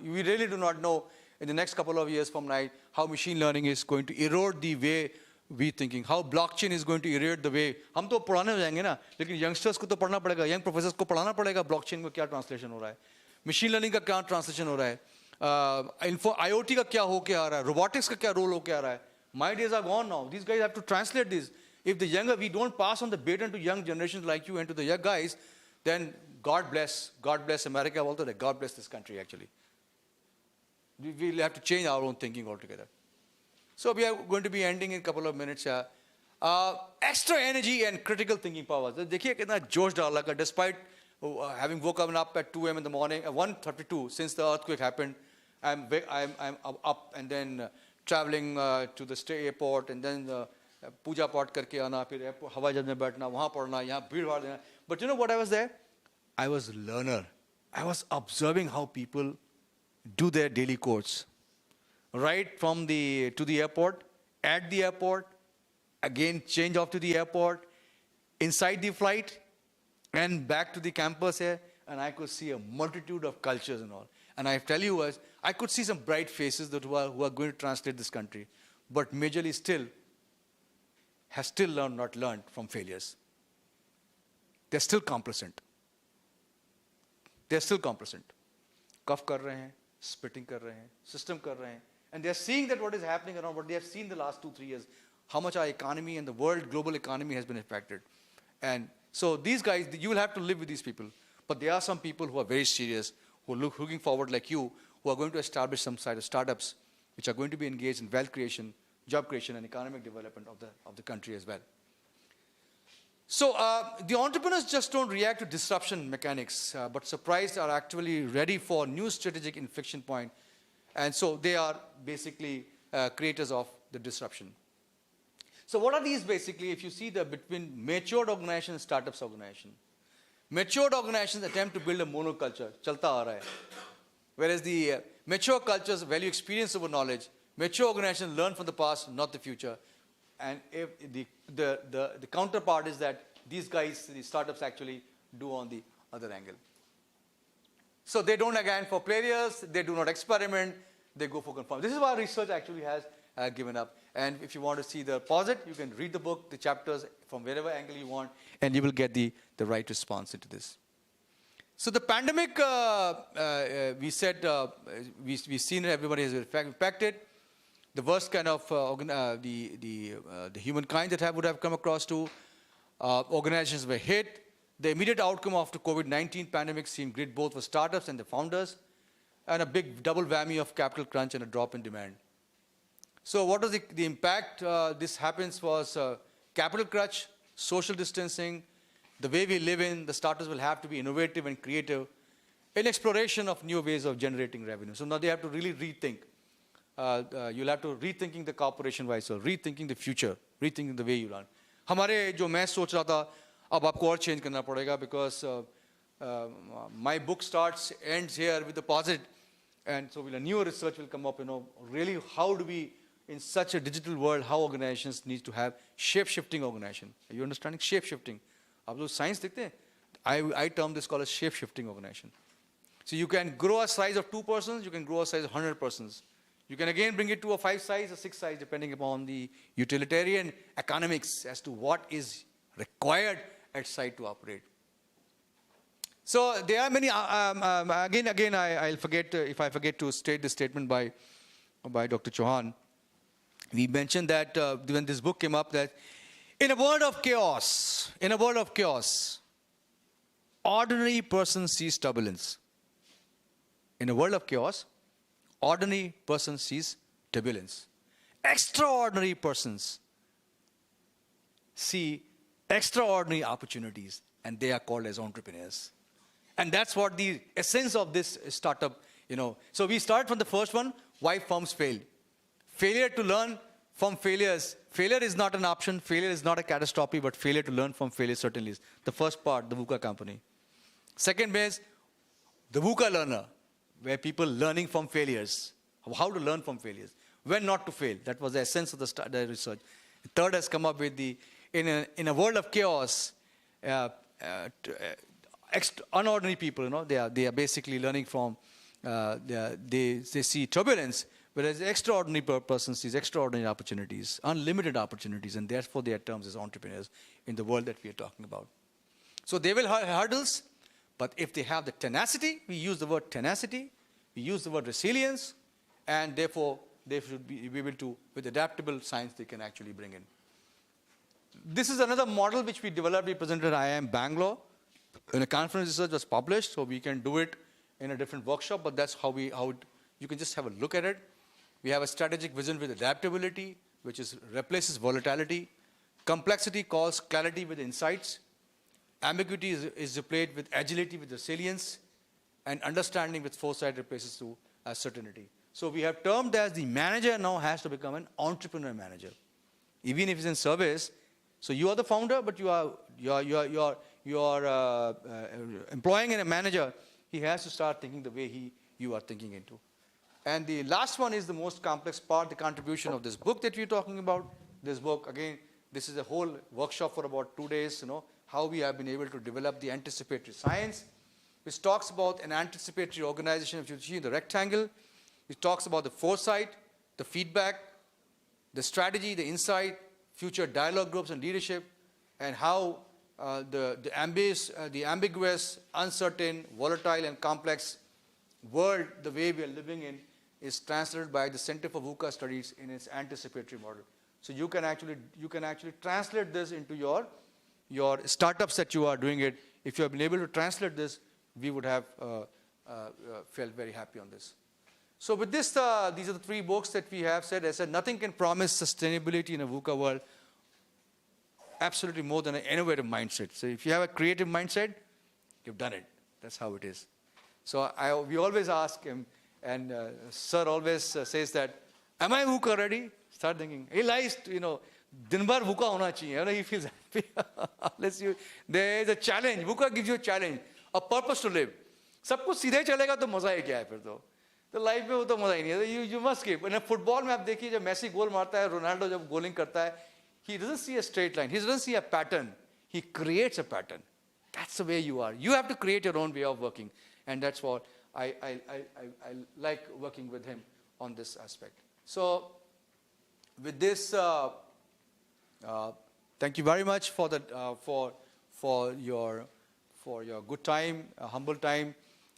we really do not know in the next couple of years from now how machine learning is going to erode the way we thinking, how blockchain is going to erode the way. हम तो पढ़ाने हो जाएंगे ना, लेकिन youngsters को तो पढ़ना पड़ेगा, young professors को पढ़ाना पड़ेगा blockchain को क्या translation हो रहा है, machine learning का क्या translation हो रहा है, IoT का क्या हो के आ रहा है, robotics का क्या role हो के आ रहा है. My days are gone now. These guys have to translate this. If the younger, we don't pass on the baton to young generations like you and to the young guys, then God bless America also, that God bless this country actually. We'll have to change our own thinking altogether. So we are going to be ending in a couple of minutes. Extra energy and critical thinking powers. देखिए कितना जोश डाला का despite having woken up at 2 a.m. in the morning, 1:32 since the earthquake happened. I'm up and then traveling to the airport and then पूजा पाठ करके आना, फिर हवाई जहाज में बैठना, वहाँ पढ़ना, यहाँ भीड़ भाड़ देना. But you know what I was there? I was a learner. I was observing how people do their daily course. Right from to the airport, at the airport, again change off to the airport, inside the flight, and back to the campus here, and I could see a multitude of cultures and all. And I tell you, I could see some bright faces that who are going to translate this country, but majorly still have still not learned from failures. They're still complacent. They're still complacent. Cough कर रहे हैं, spitting कर रहे हैं, system कर रहे हैं, and they're seeing that what is happening around, what they have seen the last 2-3 years, how much our economy and the world global economy has been affected. And so these guys, you will have to live with these people. But there are some people who are very serious, who are looking forward like you, who are going to establish some side of startups, which are going to be engaged in wealth creation, job creation, and economic development of the country as well. So the entrepreneurs just don't react to disruption mechanics, but surprised are actually ready for new strategic inflection point. And so they are basically creators of the disruption. So what are these basically? If you see the between matured organization and startups organization, matured organizations attempt to build a monoculture, chalta aa raha hai. Whereas the mature cultures value experience over knowledge. Mature organizations learn from the past, not the future. And if the counterpart is that these guys, the startups actually do on the other angle. So they don't again for players, they do not experiment, they go for conform. This is why research actually has given up. And if you want to see the opposite, you can read the book, the chapters from wherever angle you want, and you will get the right response into this. So the pandemic, we said, we've seen everybody has been impacted. The worst kind of the humankind that would have come across to organizations were hit. The immediate outcome of the COVID-19 pandemic seemed grid both for startups and the founders, and a big double whammy of capital crunch and a drop in demand. So what was the impact? This happens was capital crunch, social distancing, the way we live in, the startups will have to be innovative and creative in exploration of new ways of generating revenue. So now they have to really rethink. You'll have to rethinking the corporation wise, so rethinking the future, rethinking the way you run. हमारे जो मैं सोच रहा था अब आपको और change करना पड़ेगा because my book ends here with the positive, and so a new research will come up. Really, how do we in such a digital world, how organizations need to have shape-shifting organization? Are you understanding shape-shifting? आप लोग science देखते हैं? I term this called a shape-shifting organization. So you can grow a size of 2 persons, you can grow a size of 100 persons. You can again bring it to a 5 size or 6 size depending upon the utilitarian economics as to what is required at site to operate. So there are many, again I'll forget, if I forget to state the statement by Dr. Chauhan. We mentioned that when this book came up that in a world of chaos, ordinary person sees turbulence. In a world of chaos, ordinary person sees turbulence. Extraordinary persons see extraordinary opportunities, and they are called as entrepreneurs. And that's what the essence of this startup, So we start from the first one, why firms fail. Failure to learn from failures. Failure is not an option. Failure is not a catastrophe, but failure to learn from failure certainly is. The first part, the VUCA company. Second base, the VUCA learner, where people learning from failures, how to learn from failures, when not to fail. That was the essence of the research. The third has come up with in a world of chaos, unordinary people, they are basically learning from, they see turbulence, whereas extraordinary person sees extraordinary opportunities, unlimited opportunities, and therefore they are termed as entrepreneurs in the world that we are talking about. So they will have hurdles, but if they have the tenacity, we use the word tenacity, we use the word resilience, and therefore they should be able to, with adaptable science, they can actually bring in. This is another model which we developed, we presented at IIM Bangalore. In a conference research was published, so we can do it in a different workshop, but that's how you can just have a look at it. We have a strategic vision with adaptability, which replaces volatility. Complexity calls clarity with insights. Ambiguity is replaced with agility with resilience. And understanding with foresight replaces to certainty. So we have termed as the manager now has to become an entrepreneur manager. Even if he's in service, so you are the founder, but you are employing a manager, he has to start thinking the way you are thinking into. And the last one is the most complex part, the contribution of this book that we're talking about. This book, again, this is a whole workshop for about 2 days, how we have been able to develop the anticipatory science, which talks about an anticipatory organization, if you see the rectangle. It talks about the foresight, the feedback, the strategy, the insight, future dialogue groups and leadership, and how the ambiguous, uncertain, volatile, and complex world, the way we are living in, is translated by the Center for VUCA Studies in its anticipatory model. So you can actually translate this into your startups that you are doing it. If you have been able to translate this, we would have felt very happy on this. So with this, these are the 3 books that we have said. I said nothing can promise sustainability in a VUCA world absolutely more than an innovative mindset. So if you have a creative mindset, you've done it. That's how it is. So we always ask him, and Sir always says that, am I VUCA ready? Start thinking, hey, lies, din bhar VUCA hona chahiye. He feels happy. Unless there is a challenge. VUCA gives you a challenge, a purpose to live. सब कुछ सीधे चलेगा तो मजा ही क्या है फिर तो लाइफ में वो तो मजा ही नहीं है. You must keep. And football में आप देखिए जब मेसी गोल मारता है, रोनाल्डो जब गोलिंग करता है, he doesn't see a straight line. He doesn't see a pattern. He creates a pattern. That's the way you are. You have to create your own way of working, and that's what I like working with him on this aspect. So, with this, thank you very much for your good time, humble time,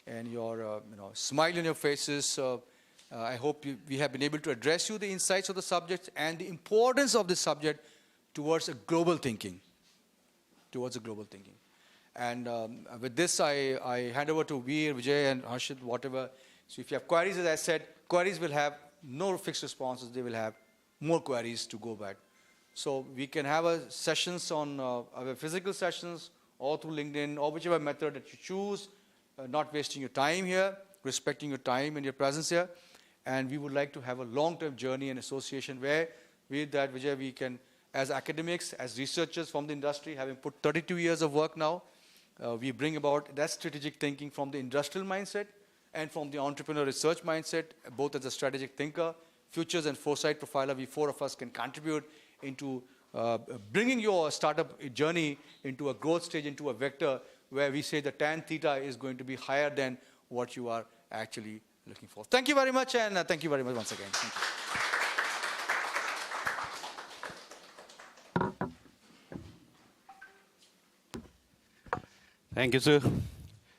and your smile on your faces. I hope we have been able to address you the insights of the subject and the importance of this subject towards a global thinking. And with this, I hand over to Veer, Vijay, and Harshit, whatever. So if you have queries, as I said, queries will have no fixed responses. They will have more queries to go back. So we can have sessions on our physical sessions, or through LinkedIn, or whichever method that you choose, not wasting your time here, respecting your time and your presence here. And we would like to have a long-term journey and association where, with that, Vijay, we can, as academics, as researchers from the industry, having put 32 years of work now, we bring about that strategic thinking from the industrial mindset and from the entrepreneur research mindset, both as a strategic thinker, futures and foresight profiler. We 4 of us can contribute into bringing your startup journey into a growth stage, into a vector where we say the tan theta is going to be higher than what you are actually looking for. Thank you very much, and thank you very much once again. Thank you. Thank you, sir.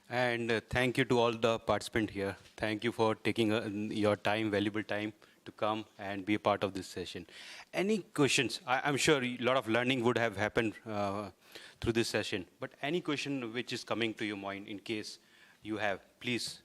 And thank you to all the participants here. Thank you for taking your time, valuable time, to come and be a part of this session. Any questions? I'm sure a lot of learning would have happened through this session. But any question which is coming to your mind, in case you have, please,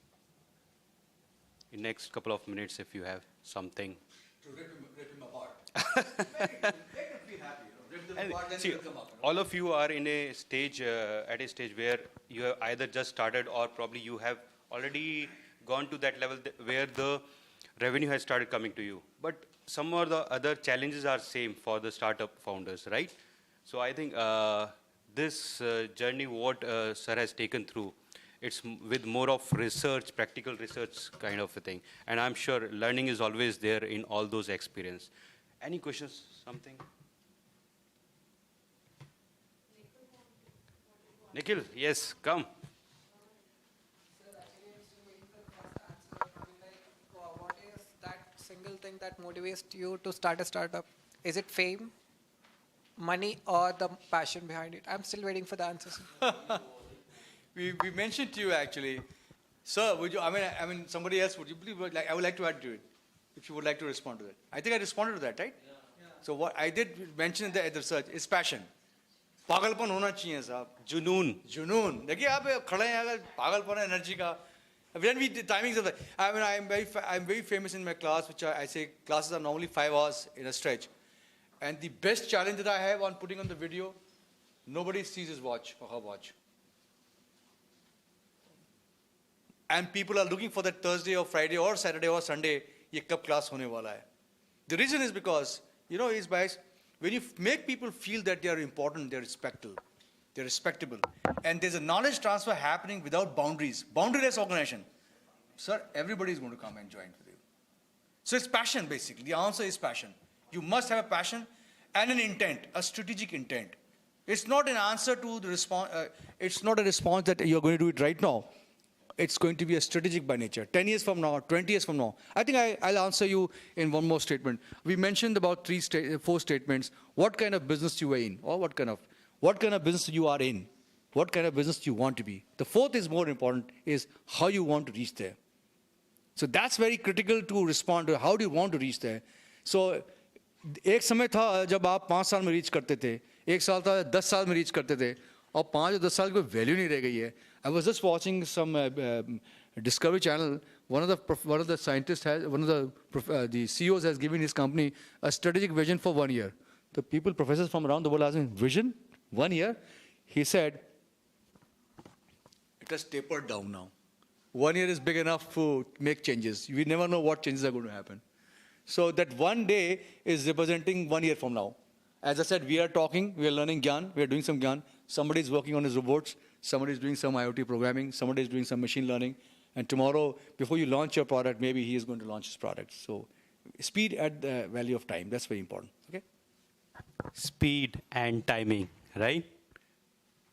in next couple of minutes, if you have something. To rip him apart. Make him feel happy. Rip them apart, then he'll come up. All of you are in a stage, at a stage where you have either just started or probably you have already gone to that level where the revenue has started coming to you. But some of the other challenges are same for the startup founders, right? So I think this journey, what Sir has taken through, it's with more of research, practical research kind of a thing. And I'm sure learning is always there in all those experiences. Any questions, something? Nikhil, yes, come. What is that single thing that motivates you to start a startup? Is it fame, money, or the passion behind it? I'm still waiting for the answers. We mentioned to you actually, sir. Would you? I mean, somebody else. Would you please? I would like to add to it. if you would like to respond to that. I think I responded to that, right? So what I did mention in the research is passion. पागलपन होना चाहिए साहब. जुनून. जुनून. देखिए आप खड़े हैं अगर पागलपन है एनर्जी का. When we the timings of the, I mean I'm very famous in my class, which I say classes are normally 5 hours in a stretch, and the best challenge that I have on putting on the video, nobody sees his watch or her watch, and people are looking for that Thursday or Friday or Saturday or Sunday. ये कब class होने वाला है? The reason is because is bias. When you make people feel that they are important, they're respectable, and there's a knowledge transfer happening without boundaries, boundaryless organization. Sir, everybody is going to come and join with you. So it's passion, basically. The answer is passion. You must have a passion and an intent, a strategic intent. It's not an answer to the response. It's not a response that you're going to do it right now. It's going to be a strategic by nature. 10 years from now, 20 years from now. I think I'll answer you in one more statement. We mentioned about 4 statements. What kind of business you are in, or what kind of business you are in, what kind of business you want to be. The 4th is more important, is how you want to reach there. So that's very critical to respond to. How do you want to reach there? So एक समय था जब आप 5 साल में reach करते थे, एक साल था 10 साल में रीच करते थे, और 5 or 10 साल की कोई वैल्यू नहीं रह गई है. I was just watching some Discovery Channel. One of the scientists has, the CEOs has given his company a strategic vision for 1 year. The professors from around the world asking, vision? 1 year? He said, it has tapered down now. 1 year is big enough to make changes. We never know what changes are going to happen. So that one day is representing 1 year from now. As I said, we are talking, we are learning Gyan, we are doing some Gyan. Somebody is working on his robots, somebody is doing some IoT programming, somebody is doing some machine learning. And tomorrow, before you launch your product, maybe he is going to launch his product. So speed at the value of time, that's very important. Okay? Speed and timing, right?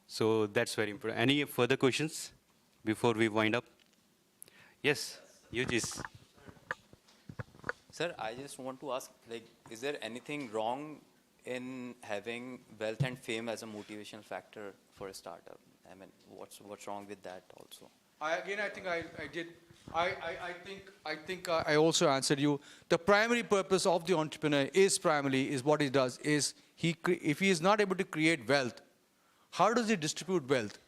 So that's very important. Any further questions before we wind up? Yes, Yujis. Sir, I just want to ask, is there anything wrong in having wealth and fame as a motivational factor for a startup? I mean, what's wrong with that also? I think I did. I think I also answered you. The primary purpose of the entrepreneur is what he does is if he is not able to create wealth, how does he distribute wealth?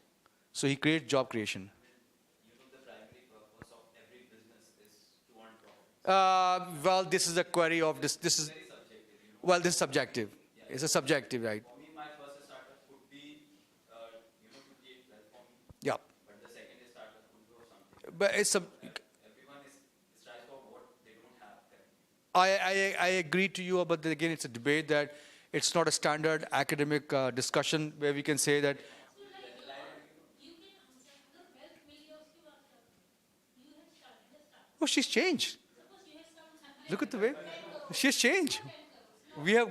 So he creates job creation. The primary purpose of every business is to earn profit. Well, this is a query of this. This is Very subjective. well, this is subjective. Yeah. It's a subjective, right? For me, my first startup could be, to create wealth for me. Yeah. But the second startup could be something. But it's a. Everyone is strives for what they don't have currently. I agree to you, but again, it's a debate that it's not a standard academic discussion where we can say that. Oh, she's changed. Look at the way she's changed. We have.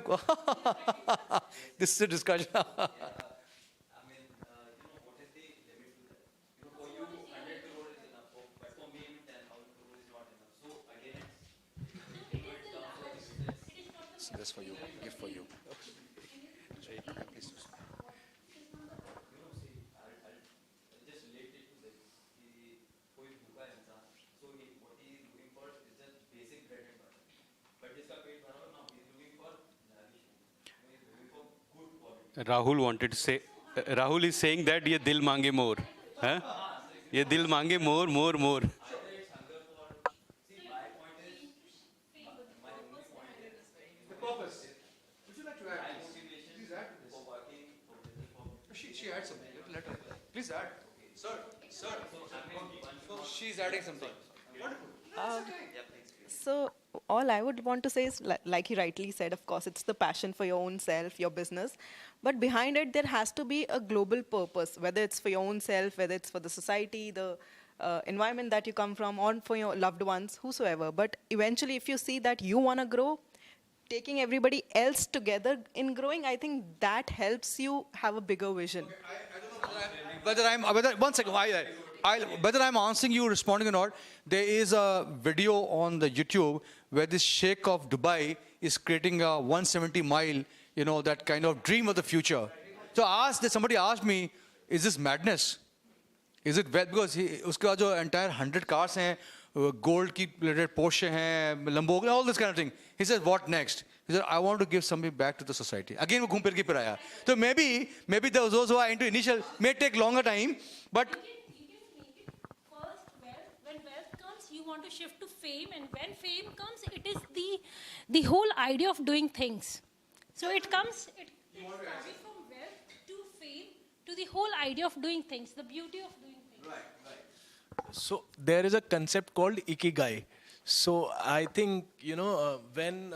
This is a discussion. I mean, what is the limit to that? For you, 100 crore is enough, but for me, 10,000 crore is not enough. So again, So that's for you. Gift for you. Please. just relate it to this. कोई भूखा इंसान, so what he is looking for is just basic bread and butter. But जिसका पेट भरा हो ना, he is looking for lavish food. He is looking for good quality. Rahul wanted to say, Rahul is saying that ye dil mange more. Huh? Ye dil mange more. Either it's hunger for. See, my point is, my only point is The purpose. Would you like to my add? motivation Please add to this. for working for business for. She adds something. Let her. Please add. Sir. She's adding something. So all I would want to say is, like he rightly said, of course, it's the passion for your own self, your business. But behind it, there has to be a global purpose, whether it's for your own self, whether it's for the society, the environment that you come from, or for your loved ones, whosoever. But eventually, if you see that you want to grow, taking everybody else together in growing, I think that helps you have a bigger vision. Whether I'm answering you, responding or not, there is a video on the YouTube where this Sheikh of Dubai is creating a 170 mile, that kind of dream of the future. So somebody asked me, is this madness? Is it because uska jo entire 100 cars hain, gold की related Porsche हैं, Lamborghini, all this kind of thing. He says, what next? He said, I want to give something back to the society. Again, वो घूम फिर के फिर आया. So maybe those who are into initial may take longer time, but You can make it first wealth. When wealth comes, you want to shift to fame, and when fame comes, it is the whole idea of doing things. So it started from wealth to fame to the whole idea of doing things, the beauty of doing things. So there is a concept called ikigai. So I think when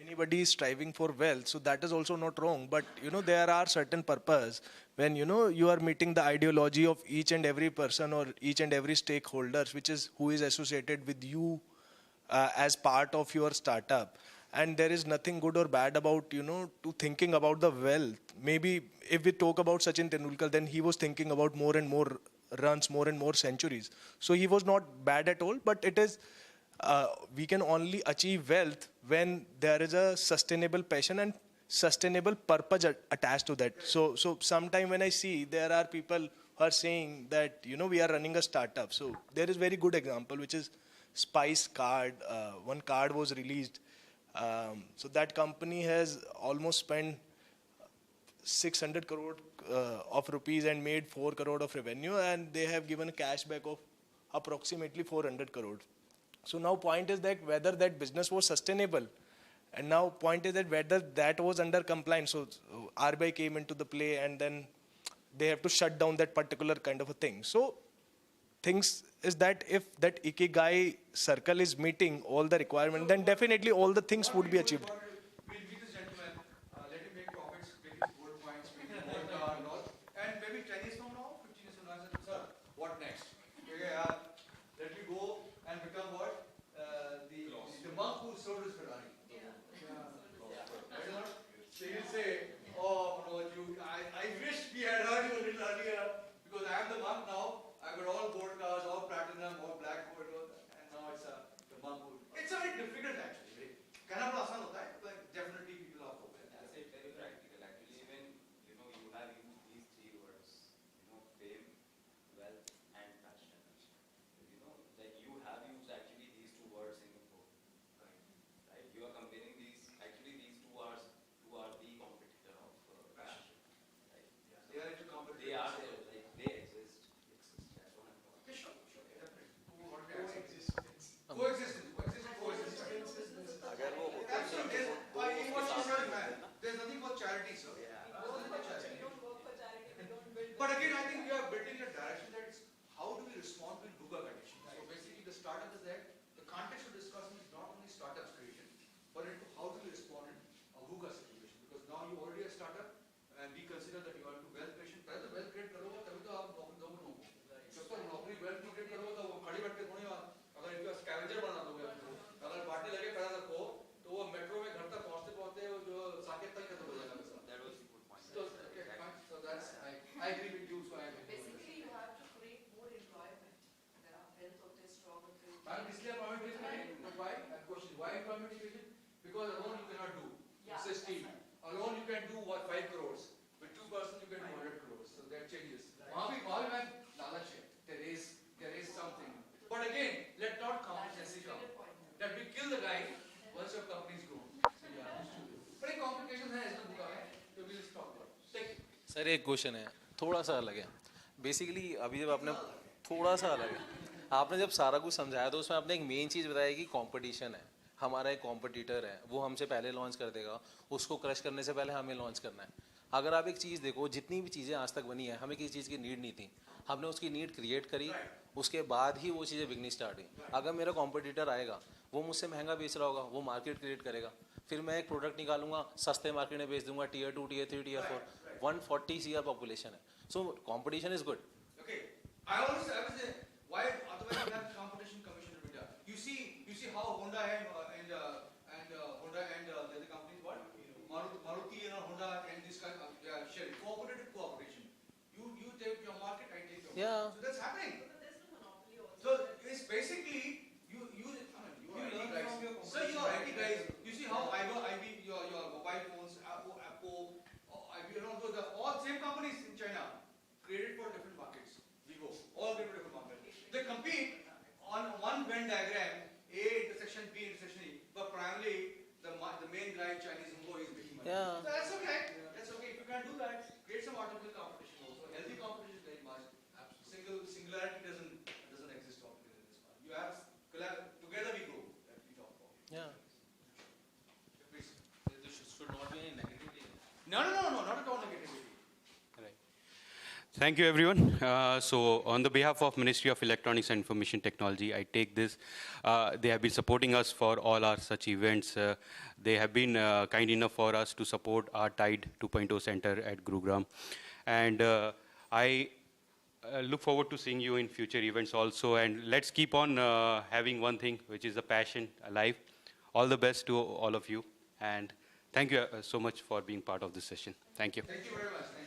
anybody is striving for wealth, so that is also not wrong. But there are certain purpose when you are meeting the ideology of each and every person or each and every stakeholders, which is who is associated with you as part of your startup. And there is nothing good or bad about to thinking about the wealth. Maybe if we talk about Sachin Tendulkar, then he was thinking about more and more runs, more and more centuries. So he was not bad at all, but it is we can only achieve wealth when there is a sustainable passion and sustainable purpose attached to that. So sometime when I see there are people who are saying that we are running a startup. So there is very good example, which is Spice card. One card was released. So that company has almost spent 600 crore of rupees and made 4 crore of revenue, and they have given a cashback of approximately 400 crore. So now point is that whether that business was sustainable, and now point is that whether that was under compliance. So RBI came into the play, and then they have to shut down that particular kind of a thing. So things is that if that ikigai circle is meeting all the requirements, then definitely all the things would be achieved. We'll meet this gentleman, let him make profits, make his gold coins, make his gold car and all. And maybe 10 years from now, 15 years from now, I said, sir, what next? Okay, let me go and become what? The monk who sold his Ferrari. Right or not? So he'll say, oh, Manoj, I wish we had heard you a little earlier, because I am the monk now. I got all gold cars, all platinum, all black gold, and now it's the monk who. It's a very difficult actually. कहना बड़ा आसान होता है, but definitely people are focused. I'll say very practical. Actually, even you have used these three words, fame, wealth, and passion. Like you have used actually these two words in your book, right? You are comparing these. Actually, these two are the competitor of passion, right? They are into competition. They are there, like they exist. That's what I'm talking. Okay, sure, definitely. Coexistence. Absolutely. There's nothing called charity, sir. But again, I think we are building a direction that is how do we respond to VUCA conditions. So basically, the startup is that the context of discussion is not only startups creation, but into how do we respond in a VUCA situation. Because now you already a startup, and we consider that you are into wealth creation. पहले तो wealth create करोगे तभी तो आप नौकरी दोगे. जब तक नौकरी wealth create करोगे तो वो खड़ी बैठ के थोड़ी अगर इनका स्कैवेंजर बना दोगे आपको, अगर पार्टी लगे खड़ा रखो तो वो मेट्रो में घर तक पहुंचते वो जो साकेत तक खत्म हो जाएगा पैसा. That was the good point. So okay, fine. So that's I agree with you. So I agree. Basically, you have to create more employment. There are health होते हैं, strong होते हैं. I'm इसलिए employment creation करें. But why? And question is why employment creation? Because alone you cannot do. Yeah, It's a team. that's Alone you can do what 5 crores. With 2 persons you can do 100 crores. So that changes. वहाँ भी मैं लालच है. There is something. But again, let not complacency come. That we kill the guy once your company is grown. So yeah, but एक complication है इसमें बुका है. So we'll stop there. Take it. Sir एक क्वेश्चन है, थोड़ा सा अलग है. बेसिकली अभी जब आपने थोड़ा सा अलग है, आपने जब सारा कुछ समझाया तो उसमें आपने एक मेन चीज़ बताया कि कंपटीशन है. हमारा एक कॉम्पिटिटर है, वो हमसे पहले लॉन्च कर देगा, उसको क्रश करने से पहले हमें लॉन्च करना है. अगर आप एक चीज़ देखो, जितनी भी चीज़ें आज तक बनी है, हमें किसी चीज़ की नीड नहीं थी, हमने उसकी नीड क्रिएट करी, उसके बाद ही वो चीज़ें बिकनी स्टार्ट हुई. अगर मेरा कॉम्पिटिटर आएगा, वो मुझसे महंगा बेच रहा होगा, वो मार्केट क्रिएट करेगा, फिर मैं एक प्रोडक्ट निकालूंगा, सस्ते मार्केट में बेच दूंगा, tier 2, tier 3, tier 4, 140 CR population है. So competition is good. Okay. I always say why otherwise we have competition commission in India. You see how Honda and Honda and the other companies what Maruti and Honda and this kind of share cooperative cooperation. You take your market, I take your market. Yeah. So that's happening. There's no monopoly also. So it's basically you IT guys. So you are IT guys. You see how your mobile phones, Apple, those are all same companies in China, created for different markets. Vivo, all different markets. They compete on one vendor. Yeah. That's okay. That's okay. If you can do that, create some automobile competition also. Healthy competition is very much. Singularity doesn't exist altogether in this part. You have together we grow. That we talk about. Yeah. Please. There should not be any negativity. No, not at all negativity. Right. Thank you, everyone. So, on the behalf of Ministry of Electronics and Information Technology, I take this. They have been supporting us for all our such events. They have been kind enough for us to support our Tide 2.0 Center at Gurugram. And I look forward to seeing you in future events also. And let's keep on having one thing, which is the passion alive. All the best to all of you. And thank you so much for being part of this session. Thank you. Thank you very much. Thank you.